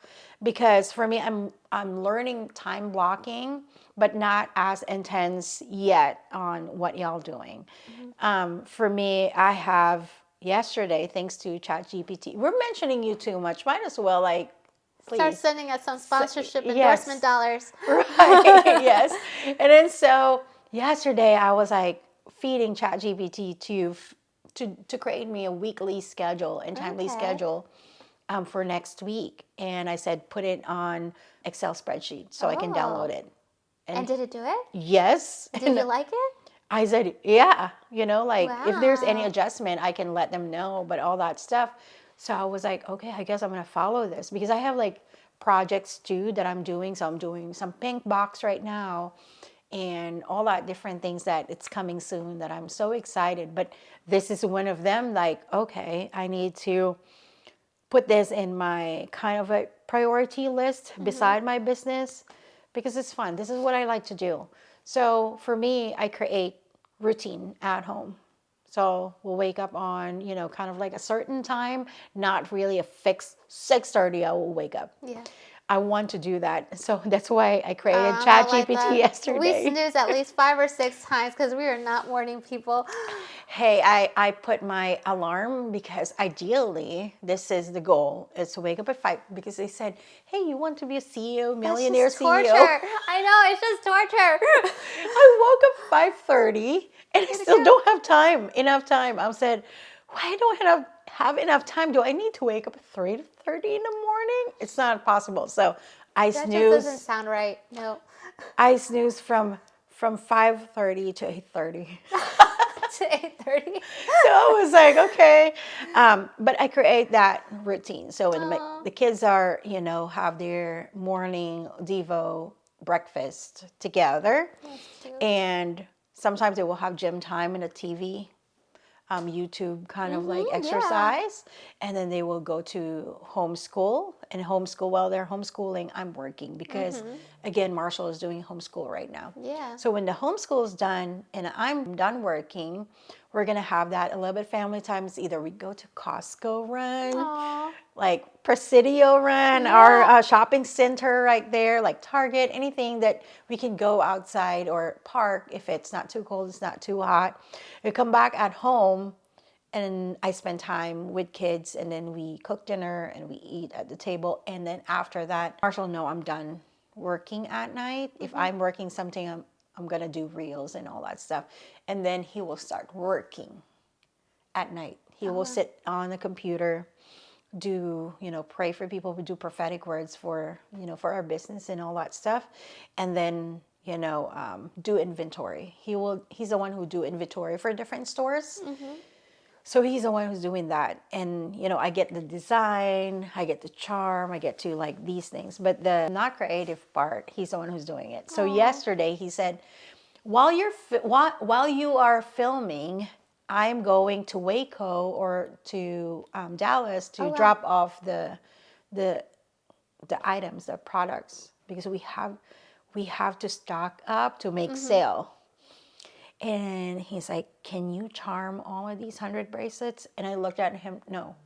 because for me, I'm learning time blocking, but not as intense yet on what y'all doing. For me, I have yesterday, thanks to ChatGPT. We're mentioning you too much. Might as well Start please. sending us some sponsorship yes. endorsement dollars. Right. Yes. And then so yesterday I was like feeding ChatGPT to create me a weekly schedule and timely Okay. schedule for next week. And I said, put it on Excel spreadsheet so I can download it. And did it do it? Yes. Did you like it? I said, yeah, if there's any Wow. adjustment, I can let them know, but all that stuff. So I was like, okay, I guess I'm going to follow this, because I have like projects too that I'm doing. So I'm doing some pink box right now and all that different things that it's coming soon that I'm so excited. But this is one of them, like, okay, I need to put this in my kind of a priority list beside my business, because it's fun. This is what I like to do. So for me, I create routine at home. So we'll wake up on, kind of like a certain time, not really a fixed 6:30 I will wake up. Yeah. I want to do that. So that's why I created I'm not like ChatGPT that. We yesterday. snooze at least 5 or 6 times because we are not morning people. Hey, I put my alarm because ideally this is the goal, is to wake up at 5, because they said, hey, you want to be a CEO, millionaire That's just torture. CEO? I know, it's just torture. I woke up 5:30 and I still go. don't have enough time. I said, why don't I have enough time? Do I need to wake up at 3:30 in the morning? It's not possible. So I That just snooze. doesn't sound right. No. I snooze from 5:30 to 8:30. To 8:30. So I was like, okay. But I create that routine. So when the kids are, have their morning Devo breakfast together. That's cute. And sometimes they will have gym time and a TV, YouTube kind of like exercise. And then they will go to homeschool, and homeschool. While they're homeschooling, I'm working because, again, Marshall is doing homeschool right now. Yeah. So when the homeschool is done and I'm done working, we're going to have that a little bit family time. It's either we go to Costco run, Aw. like Presidio run, our shopping center right there, like Target, anything that we can go outside or park if it's not too cold, it's not too hot. We come back at home and I spend time with kids, and then we cook dinner and we eat at the table. And then after that, Marshall know I'm done working at night. If I'm working something, I'm going to do reels and all that stuff. And then he will start working at night. He will sit on the computer, do, pray for people, who do prophetic words for, for our business and all that stuff. And then, do inventory. He's the one who do inventory for different stores. So he's the one who's doing that. And, I get the design, I get the charm, I get to like these things. But the not creative part, he's the one who's doing it. So yesterday he said, while you are filming, I'm going to Waco or to Dallas to drop off the items, the products, because we have to stock up to make sale. And he's like, can you charm all of these 100 bracelets? And I looked at him, no,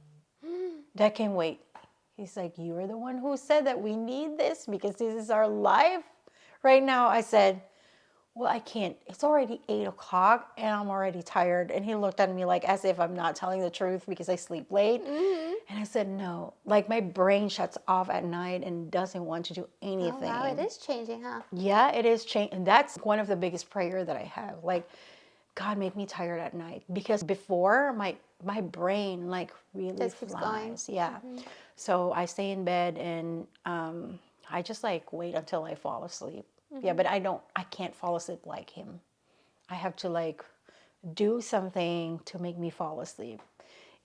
that can wait. He's like, you're the one who said that we need this because this is our life right now. I said, well, I can't. It's already 8 o'clock and I'm already tired. And he looked at me like as if I'm not telling the truth because I sleep late. And I said, no, like my brain shuts off at night and doesn't want to do anything. Oh, wow, it is changing, huh? Yeah, it is changing. And that's one of the biggest prayer that I have. Like, God, make me tired at night. Because before, my brain like really Just keeps going. flies. Yeah. So I stay in bed and I just like wait until I fall asleep. Yeah, but I can't fall asleep like him. I have to like do something to make me fall asleep.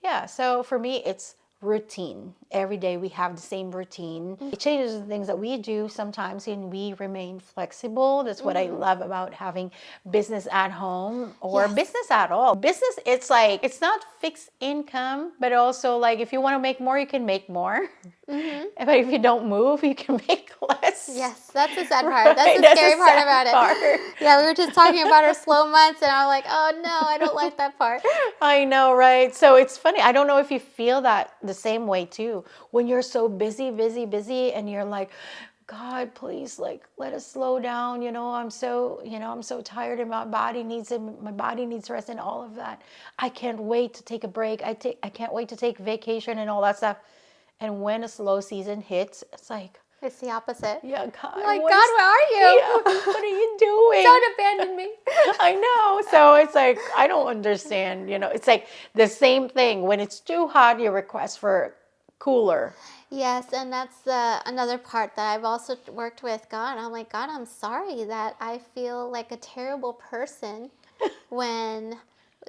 Yeah, so for me, it's routine. Every day we have the same routine. It changes the things that we do sometimes, and we remain flexible. That's what I love about having business at home or business at all. Business, it's like, it's not fixed income, but also like if you want to make more, you can make more. But if you don't move, you can make less. Yes, that's the sad part. That's the scary part about it. Yeah, we were just talking about our slow months, and I'm like, oh no, I don't like that part. I know, right? So it's funny. I don't know if you feel that the same way too. When you're so busy, and you're like, God, please, like, let us slow down. I'm so tired, and my body needs rest and all of that. I can't wait to take a break. I can't wait to take vacation and all that stuff. And when a slow season hits, it's like, It's the opposite. yeah, God. I'm like, God, where are you? Yeah, what are you doing? Don't abandon me. I know. So it's like, I don't understand. It's like the same thing. When it's too hot, you request for cooler. Yes, and that's another part that I've also worked with God. I'm like, God, I'm sorry that I feel like a terrible person when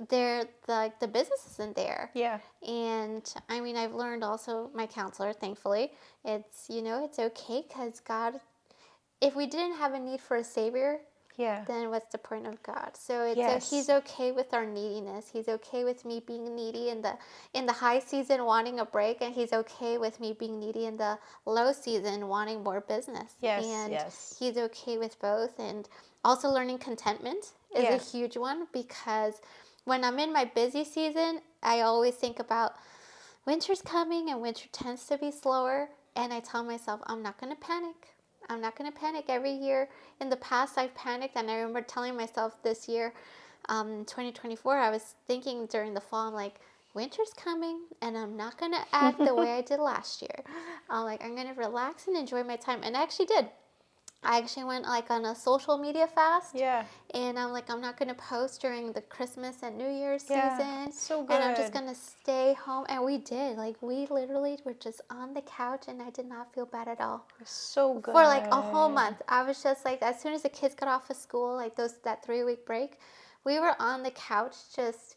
the business isn't there. Yeah. And I mean, I've learned also, my counselor, thankfully, it's okay because God, if we didn't have a need for a savior, Yeah. then what's the point of God? So it's Yes. he's okay with our neediness. He's okay with me being needy in the high season wanting a break, and he's okay with me being needy in the low season wanting more business. Yes, And yes. he's okay with both. And also learning contentment is a Yeah. huge one, because when I'm in my busy season, I always think about winter's coming, and winter tends to be slower, and I tell myself I'm not going to panic. I'm not going to panic. Every year in the past, I've panicked, and I remember telling myself this year, 2024, I was thinking during the fall, I'm like, winter's coming, and I'm not going to act the way I did last year. I'm like, I'm going to relax and enjoy my time, and I actually did. I actually went like on a social media fast. Yeah. And I'm like, I'm not going to post during the Christmas and New Year's Yeah. season. So And I'm just good. going to stay home. And we did. Like, we literally were just on the couch, and I did not feel bad at all. So good. For like a whole month. I was just like, as soon as the kids got off of school, like that 3-week break, we were on the couch just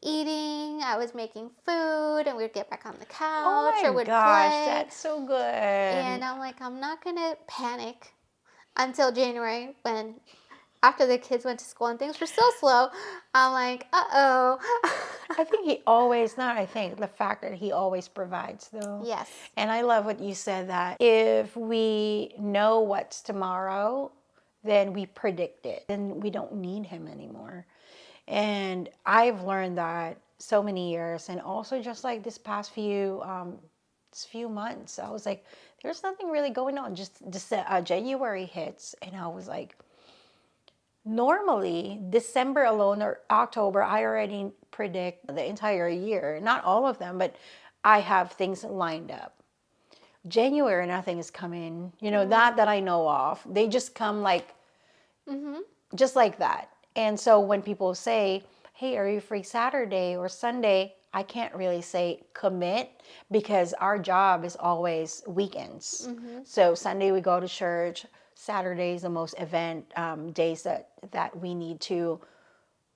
eating. I was making food, and we'd get back on the couch, Oh or my would gosh, play. that's so good. And I'm like, I'm not going to panic until January, when after the kids went to school and things were still slow. I'm like, uh-oh. I think he always, not I think, the fact that he always provides though. Yes. And I love what you said, that if we know what's tomorrow, then we predict it. Then we don't need him anymore. And I've learned that so many years. And also just like this past few months, I was like, there's nothing really going on. Just January hits, and I was like, normally December alone or October, I already predict the entire year. Not all of them, but I have things lined up. January, nothing is coming, not that I know of. They just come like, just like that. And so when people say, hey, are you free Saturday or Sunday? I can't really say commit, because our job is always weekends. So Sunday we go to church. Saturday is the most event days that we need to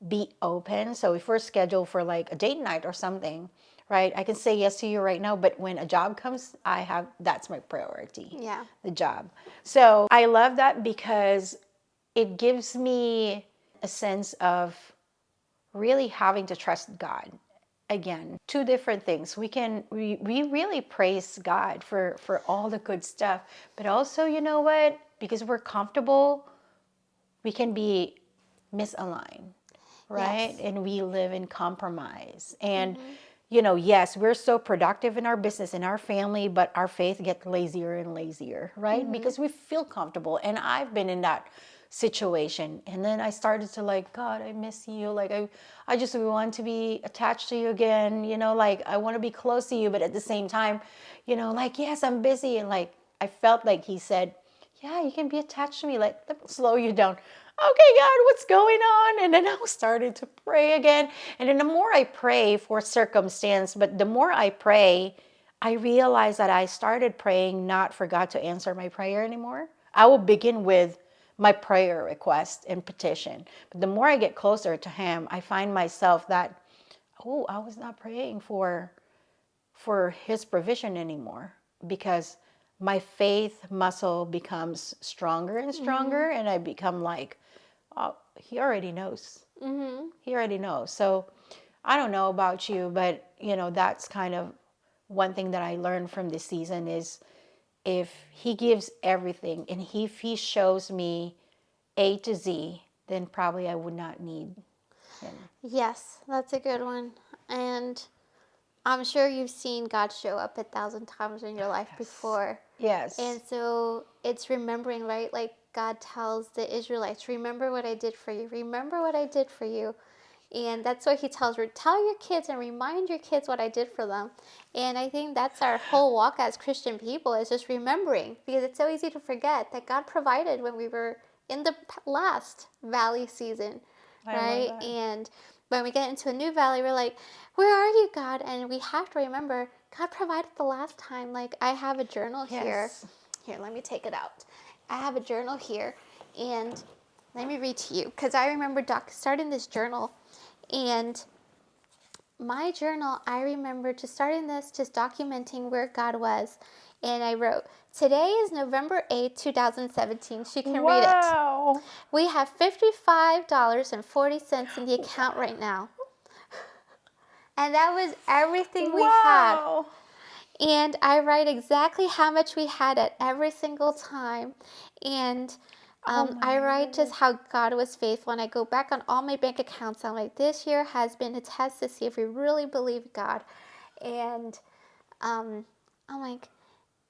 be open. So if we're scheduled for like a date night or something, right, I can say yes to you right now, but when a job comes, that's my priority. Yeah. The job. So I love that, because it gives me a sense of really having to trust God. Again, two different things. We really praise God for all the good stuff, but also, you know what? Because we're comfortable, we can be misaligned, right? Yes. And we live in compromise. And yes, we're so productive in our business, in our family, but our faith gets lazier and lazier, right? Because we feel comfortable. And I've been in that situation. And then I started to like, God, I miss you. Like, I just want to be attached to you again. Like, I want to be close to you. But at the same time, like, yes, I'm busy. And like, I felt like he said, yeah, you can be attached to me. Like, let me slow you down. Okay, God, what's going on? And then I started to pray again. And then the more I pray for circumstance, but the more I pray, I realized that I started praying not for God to answer my prayer anymore. I will begin with my prayer request and petition. But the more I get closer to him, I find myself that, I was not praying for his provision anymore, because my faith muscle becomes stronger and stronger, and I become like, oh, he already knows. He already knows. So I don't know about you, but that's kind of one thing that I learned from this season is, if he gives everything and if he shows me A to Z, then probably I would not need him. Yes, that's a good one. And I'm sure you've seen God show up 1,000 times in your life before. Yes. And so it's remembering, right? Like God tells the Israelites, remember what I did for you. Remember what I did for you. And that's what he tells her. Tell your kids and remind your kids what I did for them. And I think that's our whole walk as Christian people, is just remembering. Because it's so easy to forget that God provided when we were in the last valley season, right? And when we get into a new valley, we're like, where are you, God? And we have to remember, God provided the last time. Like, I have a journal here. Here, let me take it out. I have a journal here. And let me read to you. Because I remember starting this journal. And my journal, I remember just starting this, just documenting where God was. And I wrote, today is November 8th, 2017. She can read it. Wow. We have $55.40 in the account right now. And that was everything we had. Wow. And I write exactly how much we had at every single time. And I write just how God was faithful. And I go back on all my bank accounts. I'm like, this year has been a test to see if we really believe God. And I'm like,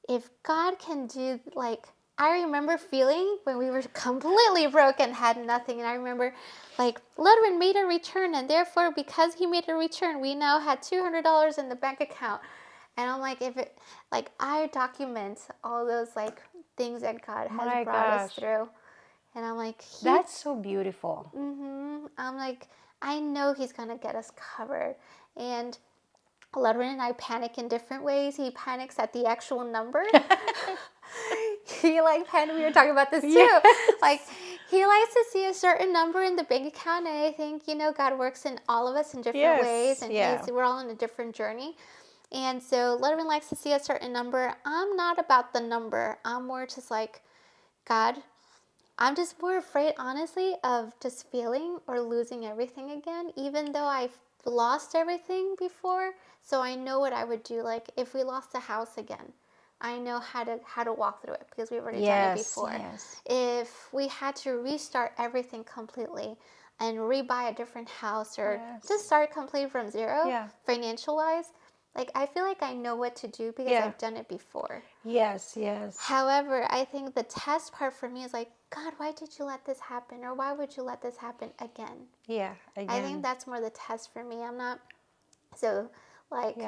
if God can do, like, I remember feeling when we were completely broke and had nothing. And I remember, like, Ludwig made a return. And therefore, because he made a return, we now had $200 in the bank account. And I'm like, I document all those, like, things that God has brought us through. And I'm like, that's so beautiful. I'm like, I know he's going to get us covered. And Ludwig and I panic in different ways. He panics at the actual number. He, like, we were talking about this too. Yes. Like, he likes to see a certain number in the bank account. And I think, God works in all of us in different ways. And we're all on a different journey. And so Ludwig likes to see a certain number. I'm not about the number. I'm more just like, God, I'm just more afraid, honestly, of just failing or losing everything again, even though I've lost everything before. So I know what I would do. Like, if we lost a house again, I know how to walk through it because we've already done it before. Yes. If we had to restart everything completely and rebuy a different house or just start completely from zero, financial-wise, like, I feel like I know what to do because I've done it before. Yes. However, I think the test part for me is like, God, why did you let this happen? Or why would you let this happen again? Yeah, again. I think that's more the test for me. I'm not so, like,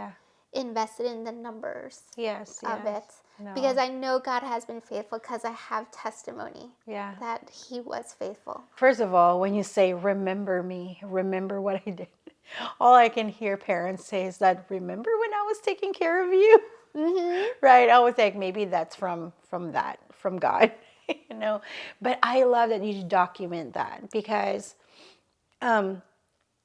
invested in the numbers of it. No. Because I know God has been faithful because I have testimony that he was faithful. First of all, when you say, remember me, remember what I did, all I can hear parents say is that, remember when I was taking care of you? Right? I would think maybe that's from God, But I love that you document that because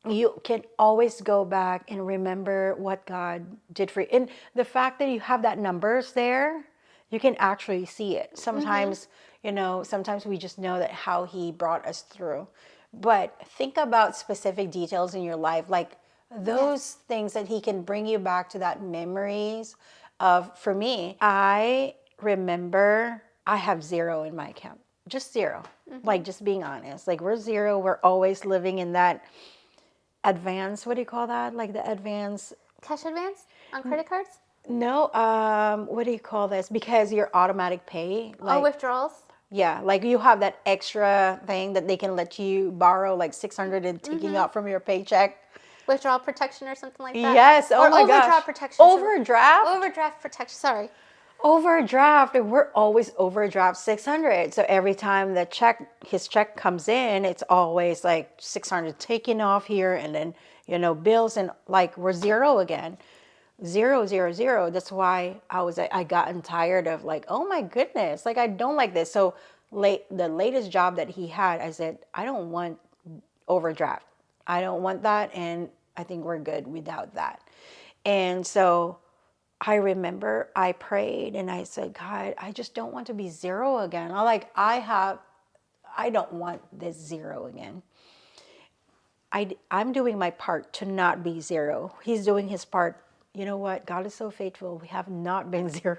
you can always go back and remember what God did for you. And the fact that you have that numbers there, you can actually see it. Sometimes, sometimes we just know that how he brought us through. But think about specific details in your life, like those things that he can bring you back to that memories of. For me, I remember I have zero in my account, just zero. Like, just being honest, like, we're zero. We're always living in that advance, what do you call that? Like the advance cash advance on credit cards? No, what do you call this? Because your automatic pay, like, withdrawals. Yeah, like you have that extra thing that they can let you borrow, like 600 and taking out from your paycheck. Withdrawal protection or something like that. Yes. Oh my gosh. Overdraft protection. Overdraft protection. Sorry. Overdraft. We're always overdraft 600. So every time his check comes in, it's always like 600 taken off here, and then bills, and like we're zero again. 0, 0, 0. That's why I gotten tired of, like, oh my goodness, like I don't like this. So the latest job that he had, I said, I don't want overdraft. I don't want that, and I think we're good without that. And so I remember I prayed and I said, God, I just don't want to be zero again. I don't want this zero again. I'm doing my part to not be zero. He's doing his part. You know what? God is so faithful. We have not been zero.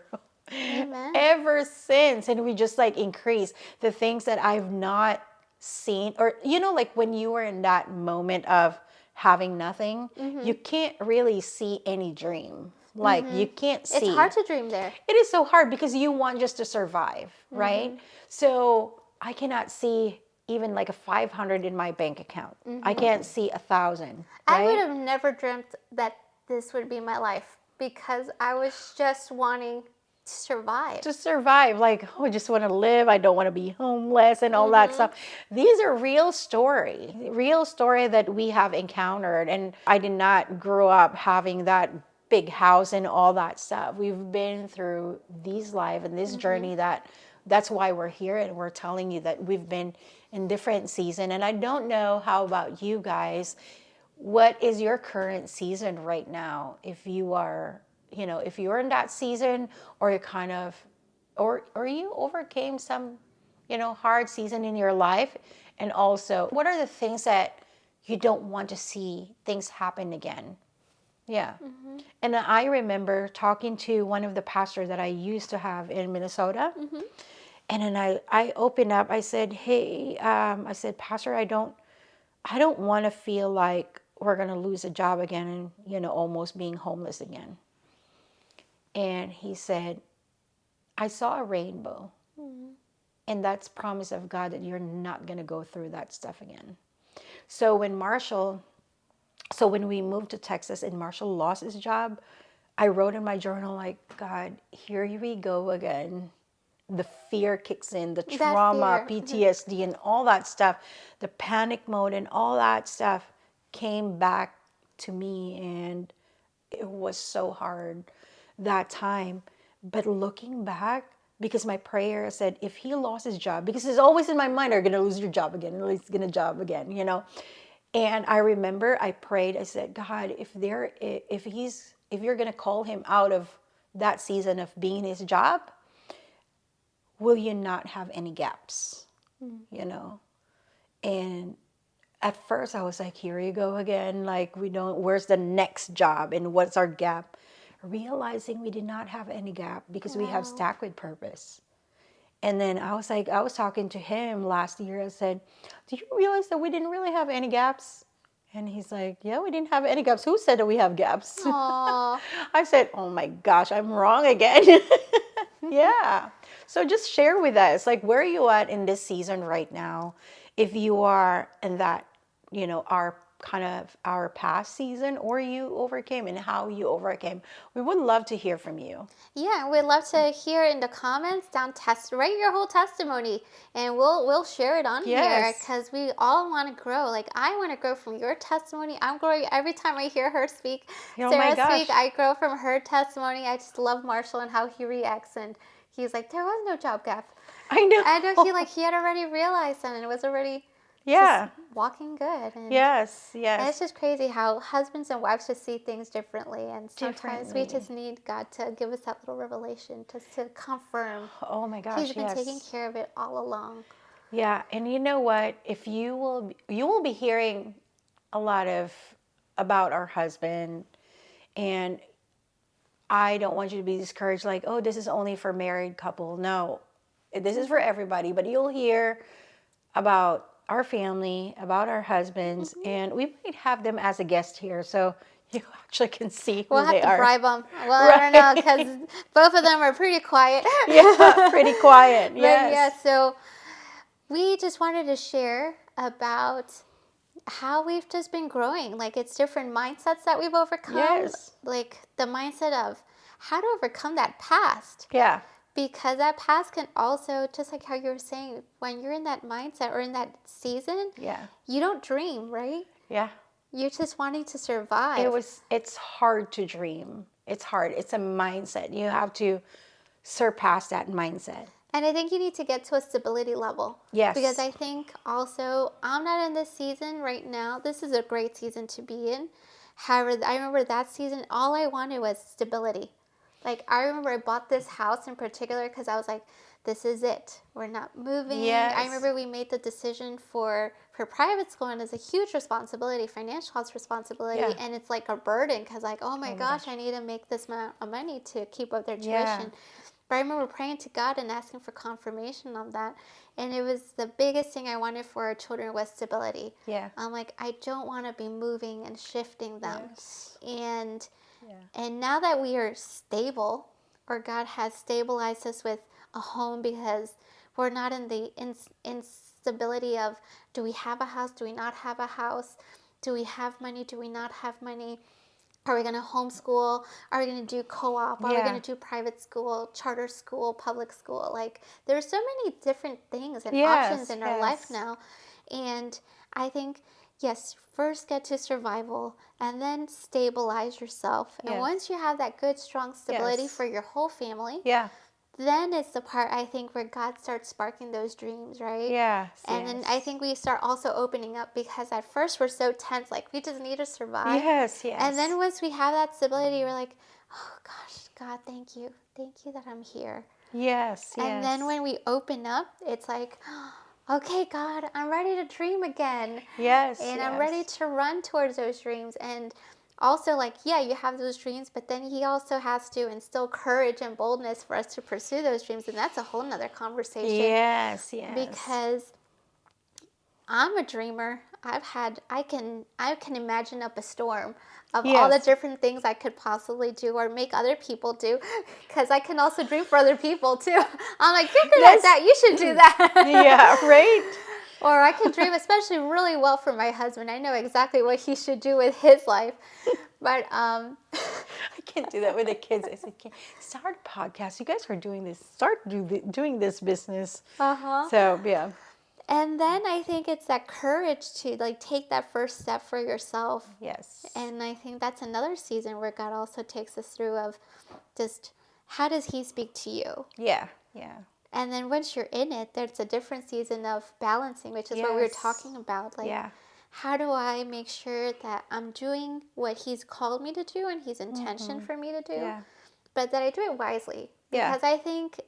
Amen. Ever since. And we just like increase the things that I've not seen, or, like when you were in that moment of having nothing, you can't really see any dream. Like you can't see. It's hard to dream there. It is so hard because you want just to survive, right? So I cannot see even like a 500 in my bank account. I can't see 1,000. Right? I would have never dreamt that this would be my life because I was just wanting to survive. To survive. Like, I just want to live. I don't want to be homeless and all that stuff. These are real story that we have encountered. And I did not grow up having that big house and all that stuff. We've been through these life and this journey that's why we're here, and we're telling you that we've been in different season. And I don't know how about you guys. What is your current season right now? If you are, if you're in that season, or you kind of, or you overcame some, hard season in your life. And also, what are the things that you don't want to see things happen again? Yeah. And I remember talking to one of the pastors that I used to have in Minnesota. And then I opened up. I said, hey, I said, Pastor, I don't want to feel like we're going to lose a job again and, almost being homeless again. And he said, I saw a rainbow. And that's promise of God that you're not going to go through that stuff again. So when we moved to Texas and Marshall lost his job, I wrote in my journal, like, God, here we go again. The fear kicks in, the trauma, PTSD, and all that stuff, the panic mode and all that stuff came back to me. And it was so hard that time. But looking back, because my prayer said, if he lost his job, because it's always in my mind, are you going to lose your job again? Or he's going to job again, And I remember I prayed, I said, God, if you're going to call him out of that season of being his job, will you not have any gaps? And at first I was like, here you go again. Like, where's the next job and what's our gap? Realizing we did not have any gap because we have Stack with Purpose. And then I was talking to him last year. I said, do you realize that we didn't really have any gaps? And he's like, yeah, we didn't have any gaps. Who said that we have gaps? I said, oh my gosh, I'm wrong again. Yeah. So just share with us, like, where are you at in this season right now? If you are in that, our past season, or you overcame, and how you overcame. We would love to hear from you. Yeah, we'd love to hear in the comments write your whole testimony, and we'll share it on here, because we all want to grow. Like, I want to grow from your testimony. I'm growing every time I hear her speak. Sarah speak, I grow from her testimony. I just love Marshall and how he reacts, and he's like, there was no job gap. I know. I know he had already realized that, and it was already just walking good. And yes. And it's just crazy how husbands and wives just see things differently, and sometimes we just need God to give us that little revelation just to confirm. Oh my gosh, He's been taking care of it all along. Yeah, and you know what? If you will be hearing a lot about our husband, and I don't want you to be discouraged, like, oh, this is only for married couple. No, this is for everybody. But you'll hear about our family, about our husbands, and we might have them as a guest here, so you actually can see who they are. We'll have to bribe them. Well, I don't know, because both of them are pretty quiet. Yeah, pretty quiet. Yes. But yeah, so we just wanted to share about how we've just been growing. Like, it's different mindsets that we've overcome. Yes. Like the mindset of how to overcome that past. Yeah. Because that past can also, just like how you were saying, when you're in that mindset or in that season, you don't dream, right? Yeah. You're just wanting to survive. It's hard to dream. It's hard. It's a mindset. You have to surpass that mindset. And I think you need to get to a stability level. Yes. Because I think also, I'm not in this season right now. This is a great season to be in. However, I remember that season, all I wanted was stability. Like, I remember I bought this house in particular because I was like, this is it. We're not moving. Yes. I remember we made the decision for private school, and it's a huge responsibility, financial responsibility, and it's like a burden because, like, oh my gosh, I need to make this amount of money to keep up their tuition. But I remember praying to God and asking for confirmation on that. And it was the biggest thing I wanted for our children was stability. Yeah. I'm like, I don't want to be moving and shifting them. Yes. And now that we are stable, or God has stabilized us with a home, because we're not in the instability of, do we have a house? Do we not have a house? Do we have money? Do we not have money? Are we going to homeschool? Are we going to do co-op? Are we going to do private school, charter school, public school? Like, there's so many different things and options in our life now. And I think, yes, first get to survival and then stabilize yourself. And once you have that good, strong stability for your whole family, then it's the part, I think, where God starts sparking those dreams, right? Yes. And then I think we start also opening up, because at first we're so tense, like, we just need to survive. Yes. And then once we have that stability, we're like, oh gosh, God, thank you. Thank you that I'm here. Yes, And yes. then when we open up, it's like, okay, God, I'm ready to dream again. Yes, And I'm yes. ready to run towards those dreams. And also, like, yeah, you have those dreams, but then He also has to instill courage and boldness for us to pursue those dreams. And that's a whole nother conversation. Yes, yes. Because I'm a dreamer. I can imagine up a storm of all the Yes. different things I could possibly do or make other people do, because I can also dream for other people too. I'm like, you're good at that. You should do that. Yeah, right? Or I could dream especially really well for my husband. I know exactly what he should do with his life. But I can't do that with the kids. I said, start a podcast. You guys are doing this. Doing this business. uh-huh. So, yeah. And then I think it's that courage to like take that first step for yourself. Yes. And I think that's another season where God also takes us through of just how does He speak to you? Yeah, yeah. And then once you're in it, there's a different season of balancing, which is what we were Yes. talking about. Like, Yeah. how do I make sure that I'm doing what He's called me to do and He's intention for me to do, Yeah. but that I do it wisely? Yeah. Because I think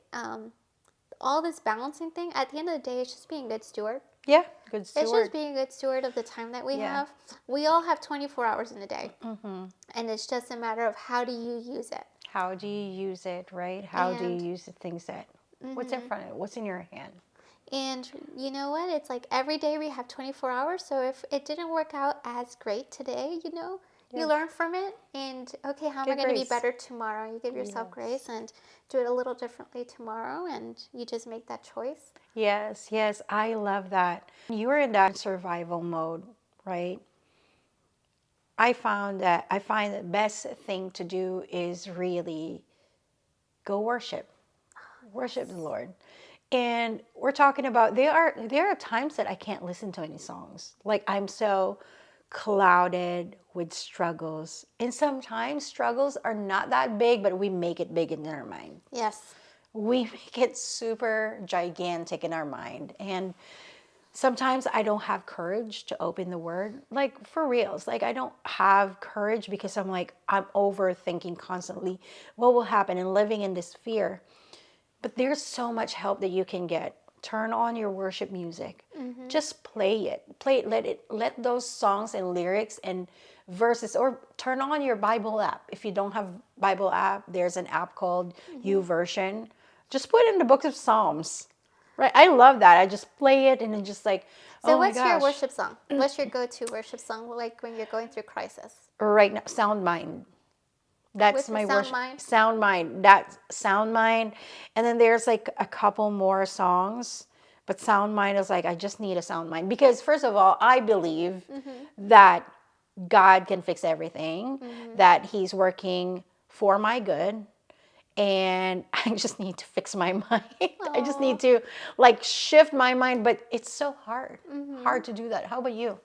all this balancing thing, at the end of the day, it's just being a good steward. Yeah, good It's steward. just being a good steward of the time that we Yeah. have. We all have 24 hours in a day. And it's just a matter of how do you use it. How do you use it, right? How do And- you use the things that, what's in front of it? What's in your hand? And you know what? It's like every day we have 24 hours. So if it didn't work out as great today, you know, Yeah. you learn from it. And okay, how am I Give going to be grace. better tomorrow? You give yourself Yes. grace and do it a little differently tomorrow. And you just make that choice. Yes, yes, I love that. You were in that survival mode, right? I find the best thing to do is really go worship the Lord. And we're talking about there are times that I can't listen to any songs. Like I'm so clouded with struggles. And sometimes struggles are not that big, but we make it big in our mind. Yes. We make it super gigantic in our mind. And sometimes I don't have courage to open the word, like for reals. Like I don't have courage because I'm overthinking constantly what will happen and living in this fear. But there's so much help that you can get. Turn on your worship music. Just play it. Let those songs and lyrics and verses, or turn on your Bible app. If you don't have Bible app, there's an app called YouVersion. Just put in the book of Psalms. Right? I love that. I just play it and then just like, So oh my what's your gosh. worship song? What's your go-to worship song like when you're going through crisis? Right now, Sound Mind. That's What's my the Sound worship. Mind? Sound Mind. That's Sound Mind. And then there's like a couple more songs. But Sound Mind is like, I just need a sound mind. Because first of all, I believe that God can fix everything. That He's working for my good. And I just need to fix my mind. I just need to like shift my mind. But it's so hard. Hard to do that. How about you?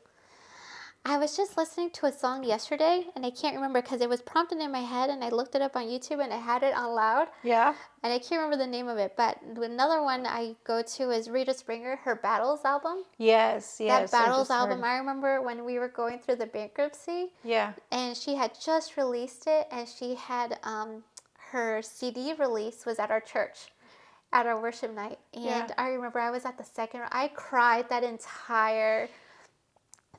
I was just listening to a song yesterday, and I can't remember because it was prompted in my head, and I looked it up on YouTube, and I had it on loud. Yeah. And I can't remember the name of it, but another one I go to is Rita Springer, her Battles album. Yes, yes. That Battles album, I remember when we were going through the bankruptcy. Yeah. And she had just released it, and she had her CD release was at our church, at our worship night. And Yeah. I remember I was at the second, I cried that entire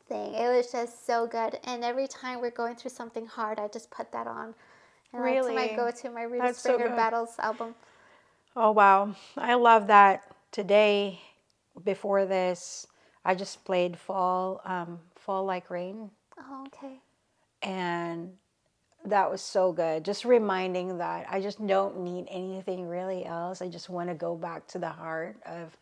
thing. It was just so good. And every time we're going through something hard, I just put that on. And Really? that's my go-to, my Rita That's so Springer good. Battles album. Oh, wow. I love that. Today, before this, I just played Fall Like Rain. Oh, okay. And that was so good. Just reminding that I just don't need anything really else. I just want to go back to the heart of,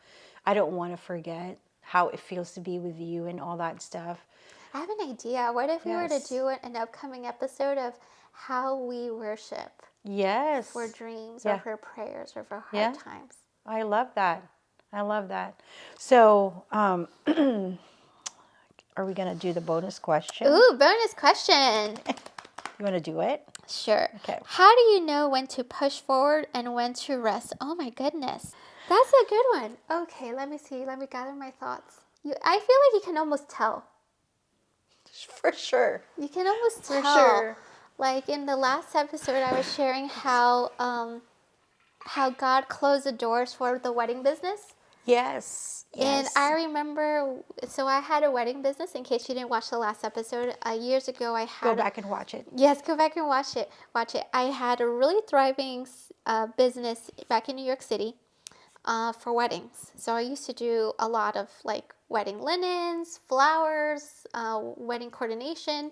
I don't want to forget how it feels to be with you and all that stuff. I have an idea. What if we were to Yes. do an upcoming episode of how we worship Yes. for dreams Yeah. or for prayers or for hard Yeah. times? I love that. I love that. So, are we going to do the bonus question? Ooh, bonus question. You want to do it? Sure. Okay. How do you know when to push forward and when to rest? Oh my goodness. That's a good one. Okay, let me see. Let me gather my thoughts. I feel like you can almost tell. For sure. You can almost For tell. sure. Like in the last episode, I was sharing how God closed the doors for the wedding business. Yes. And Yes. I remember, so I had a wedding business. In case you didn't watch the last episode, years ago I Go had. back and watch it. Yes, go back and watch it. Watch it. I had a really thriving business back in New York City for weddings. So I used to do a lot of like wedding linens, flowers, wedding coordination,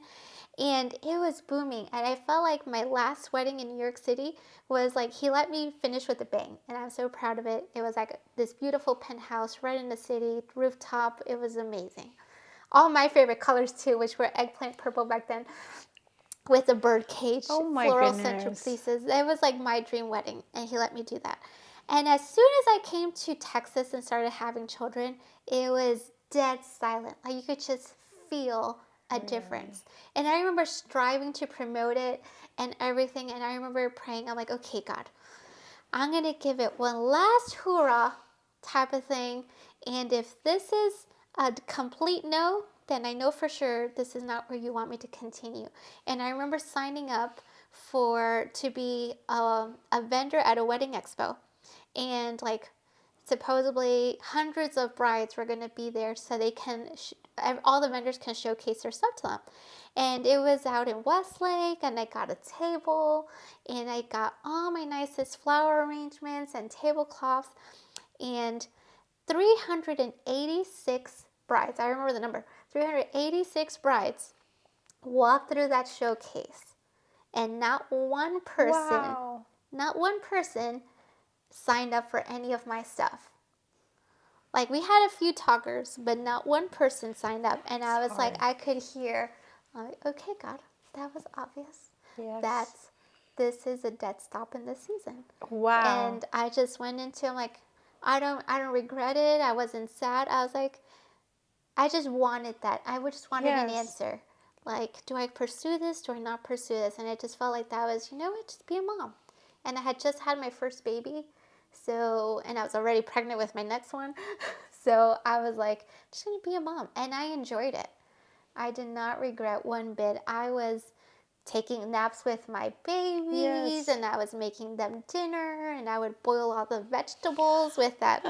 and it was booming. And I felt like my last wedding in New York City was like he let me finish with a bang, and I'm so proud of it. It was like this beautiful penthouse right in the city, rooftop. It was amazing. All my favorite colors too, which were eggplant purple back then, with a bird cage, Oh my floral goodness. centerpieces. It was like my dream wedding, and he let me do that. And as soon as I came to Texas and started having children, it was dead silent. Like you could just feel a difference. And I remember striving to promote it and everything. And I remember praying, I'm like, okay, God, I'm going to give it one last hoorah type of thing. And if this is a complete no, then I know for sure this is not where you want me to continue. And I remember signing up to be a vendor at a wedding expo. And like supposedly hundreds of brides were going to be there so they can all the vendors can showcase their stuff to them. And it was out in Westlake, and I got a table, and I got all my nicest flower arrangements and tablecloths, and 386 brides, I remember the number, 386 brides walked through that showcase, and not one person signed up for any of my stuff. Like we had a few talkers, but not one person signed up. And I was like, I could hear, like, okay, God, that was obvious. Yes. That this is a dead stop in this season. Wow. And I just went into, I'm like, I don't regret it. I wasn't sad. I was like, I just wanted that. I just wanted an answer. Like, do I pursue this? Do I not pursue this? And I just felt like that was, you know what, just be a mom. And I had just had my first baby. So, and I was already pregnant with my next one. So I was like, just going to be a mom. And I enjoyed it. I did not regret one bit. I was taking naps with my babies, and I was making them dinner, and I would boil all the vegetables with that,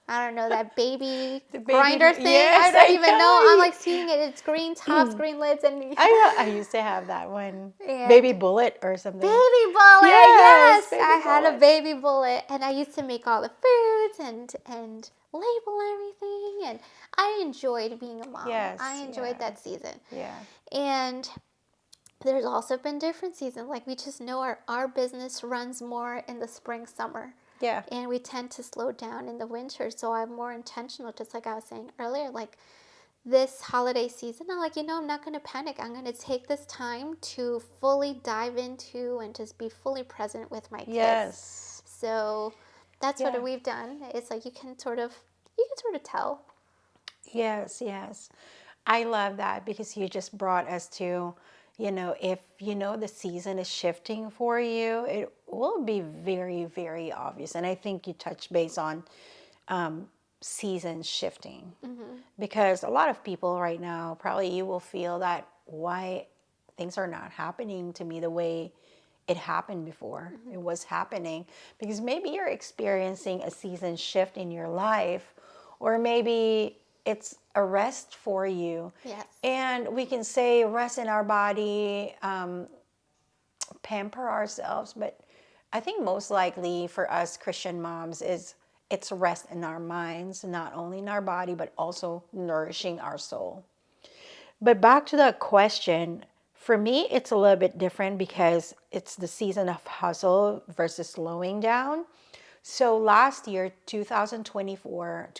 I don't know, that baby grinder thing. Yes, I don't even know. I'm like seeing it. It's green tops, green lids, and I used to have that one. And baby bullet or something. Baby bullet, yes. Baby I had a bullet. baby bullet, and I used to make all the foods and label everything, and I enjoyed being a mom. Yes, I enjoyed that season. Yeah. And there's also been different seasons. Like we just know our business runs more in the spring, summer. Yeah. And we tend to slow down in the winter. So I'm more intentional, just like I was saying earlier, like this holiday season, I'm like, I'm not going to panic. I'm going to take this time to fully dive into and just be fully present with my kids. Yes. So that's what we've done. It's like you can sort of tell. Yes. I love that because you just brought us to, if the season is shifting for you, it will be very, very obvious. And I think you touched base on season shifting, because a lot of people right now, probably you will feel that why things are not happening to me the way it happened before. It was happening because maybe you're experiencing a season shift in your life, or maybe it's a rest for you. Yes. And we can say rest in our body, pamper ourselves, but I think most likely for us Christian moms it's rest in our minds, not only in our body, but also nourishing our soul. But back to the question, for me, it's a little bit different because it's the season of hustle versus slowing down. So last year, 2024,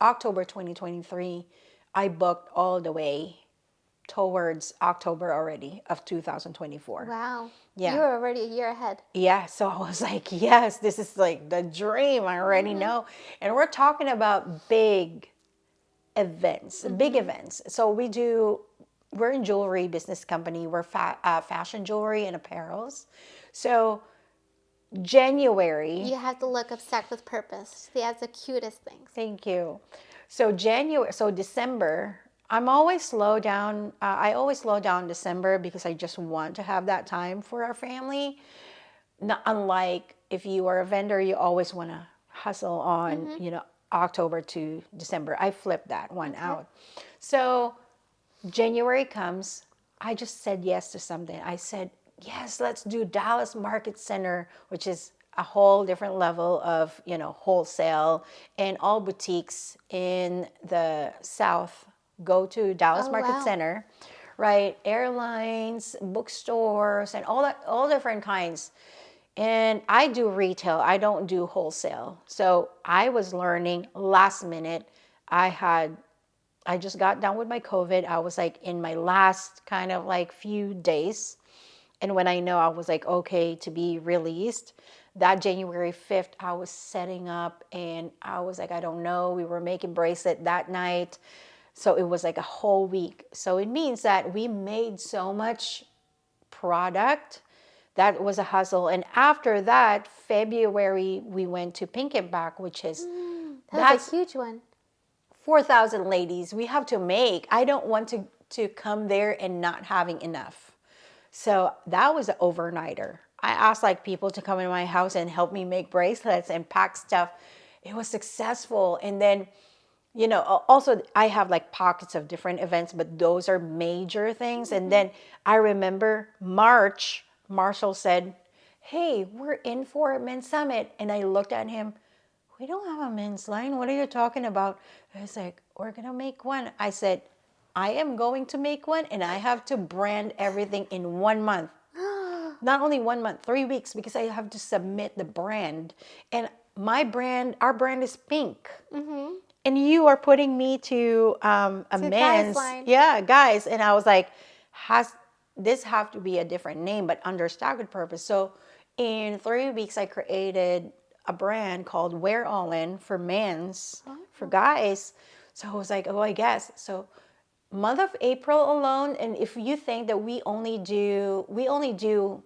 October 2023, I booked all the way towards October already of 2024. Wow. Yeah. You're already a year ahead. Yeah, so I was like, yes, this is like the dream. I already know. And we're talking about big events, big events. So we're in jewelry business company. We're fashion jewelry and apparels. So January. You have to look up Stacked with Purpose. They have the cutest things. Thank you. So December, I'm always slow down. I always slow down December because I just want to have that time for our family. Not unlike if you are a vendor, you always want to hustle on, October to December. I flipped that one out. So January comes, I just said yes to something. I said, yes, let's do Dallas Market Center, which is a whole different level of, wholesale, and all boutiques in the South go to Dallas Oh, Market wow. Center, right? Airlines, bookstores, and all different kinds. And I do retail, I don't do wholesale. So I was learning last minute. I just got done with my COVID. I was like in my last kind of like few days. And when I know I was like, okay, to be released, that January 5th, I was setting up and I was like, I don't know. We were making bracelet that night. So it was like a whole week. So it means that we made so much product. That was a hustle. And after that, February, we went to Pink and Back, which is, That was that's a huge one. 4,000 ladies we have to make. I don't want to come there and not having enough. So that was an overnighter. I asked like people to come in my house and help me make bracelets and pack stuff. It was successful. And then, also I have like pockets of different events, but those are major things. And then I remember March, Marshall said, hey, we're in for a men's summit. And I looked at him, we don't have a men's line. What are you talking about? I was like, we're going to make one. I said, I am going to make one and I have to brand everything in 1 month. Not only 1 month, 3 weeks, because I have to submit the brand. And our brand is pink. And you are putting me to a To men's. guys line. Yeah, guys. And I was like, has this have to be a different name, but under Staggered Purpose. So in 3 weeks, I created a brand called Wear All In for men's, for guys. So I was like, oh, I guess. So month of April alone, and if you think that we only do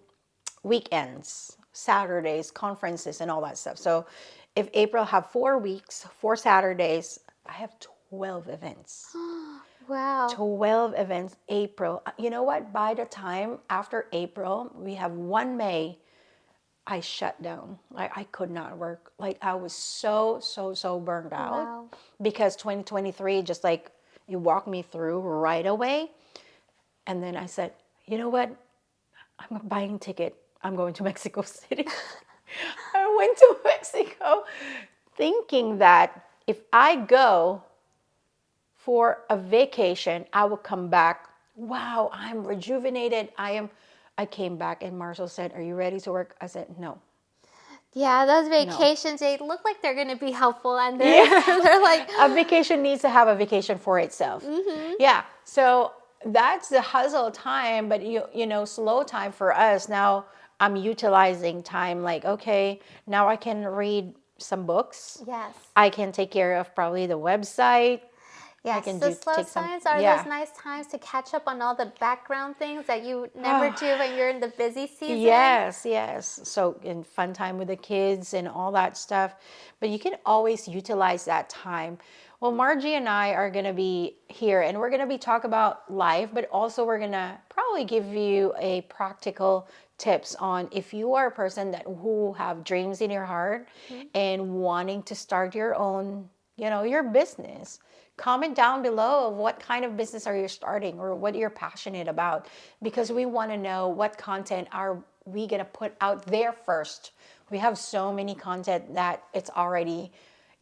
weekends, Saturdays, conferences, and all that stuff. So if April have 4 weeks, 4 Saturdays, I have 12 events. Wow. 12 events, April. You know what? By the time after April, we have 1 May, I shut down. I could not work. Like I was so burned out. Wow. Because 2023 just like it walked me through right away. And then I said, you know what? I'm buying a ticket. I'm going to Mexico City. I went to Mexico thinking that if I go for a vacation, I will come back. Wow, I'm rejuvenated. I came back and Marshall said, are you ready to work? I said, no. Yeah, those vacations, they look like they're going to be helpful. And they're like, a vacation needs to have a vacation for itself. Yeah. So that's the hustle time, but slow time for us. Now I'm utilizing time like, okay, now I can read some books. yes. I can take care of probably the website. Yes, can the slow times are those nice times to catch up on all the background things that you never do when you're in the busy season. Yes. So in fun time with the kids and all that stuff. But you can always utilize that time. Well, Margie and I are going to be here and we're going to be talking about life, but also we're going to probably give you a practical tips on if you are a person who have dreams in your heart and wanting to start your own, your business. Comment down below of what kind of business are you starting or what you're passionate about, because we want to know what content are we going to put out there first. We have so many content that it's already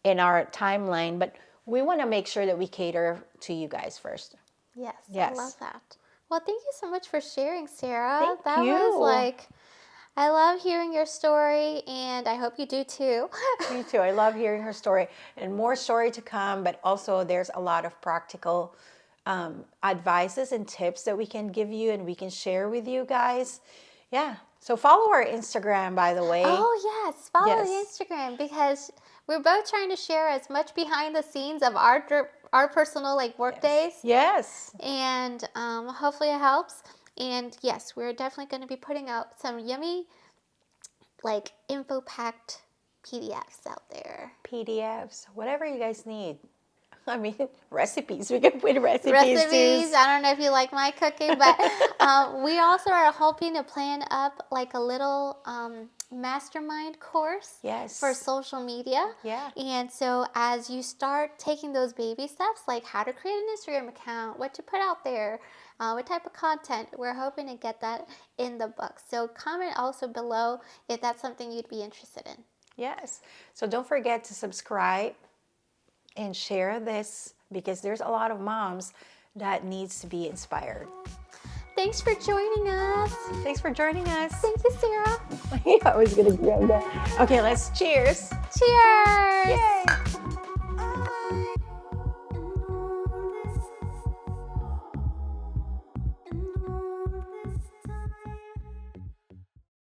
in our timeline, but we want to make sure that we cater to you guys first. Yes, Yes. I love that. Well, thank you so much for sharing, Sarah. Thank that you. was like, I love hearing your story, and I hope you do too. Me too. I love hearing her story, and more story to come, but also there's a lot of practical advices and tips that we can give you and we can share with you guys. Yeah. So follow our Instagram, by the way. Oh, yes. Follow the Yes. Instagram, because we're both trying to share as much behind the scenes of our personal work days. Yes. And hopefully it helps. And yes, we're definitely going to be putting out some yummy, info-packed PDFs out there. PDFs, whatever you guys need. I mean, recipes. We can put recipes. Recipes. Too. I don't know if you like my cooking, but we also are hoping to plan up like a little mastermind course Yes. for social media. Yeah. And so as you start taking those baby steps, like how to create an Instagram account, what to put out there, what type of content, we're hoping to get that in the book. So comment also below if that's something you'd be interested in. Yes. So don't forget to subscribe and share this, because there's a lot of moms that needs to be inspired. Thanks for joining us. Thanks for joining us. Thank you, Sarah. I was going to grab that. Okay, let's cheers. Cheers. Yay.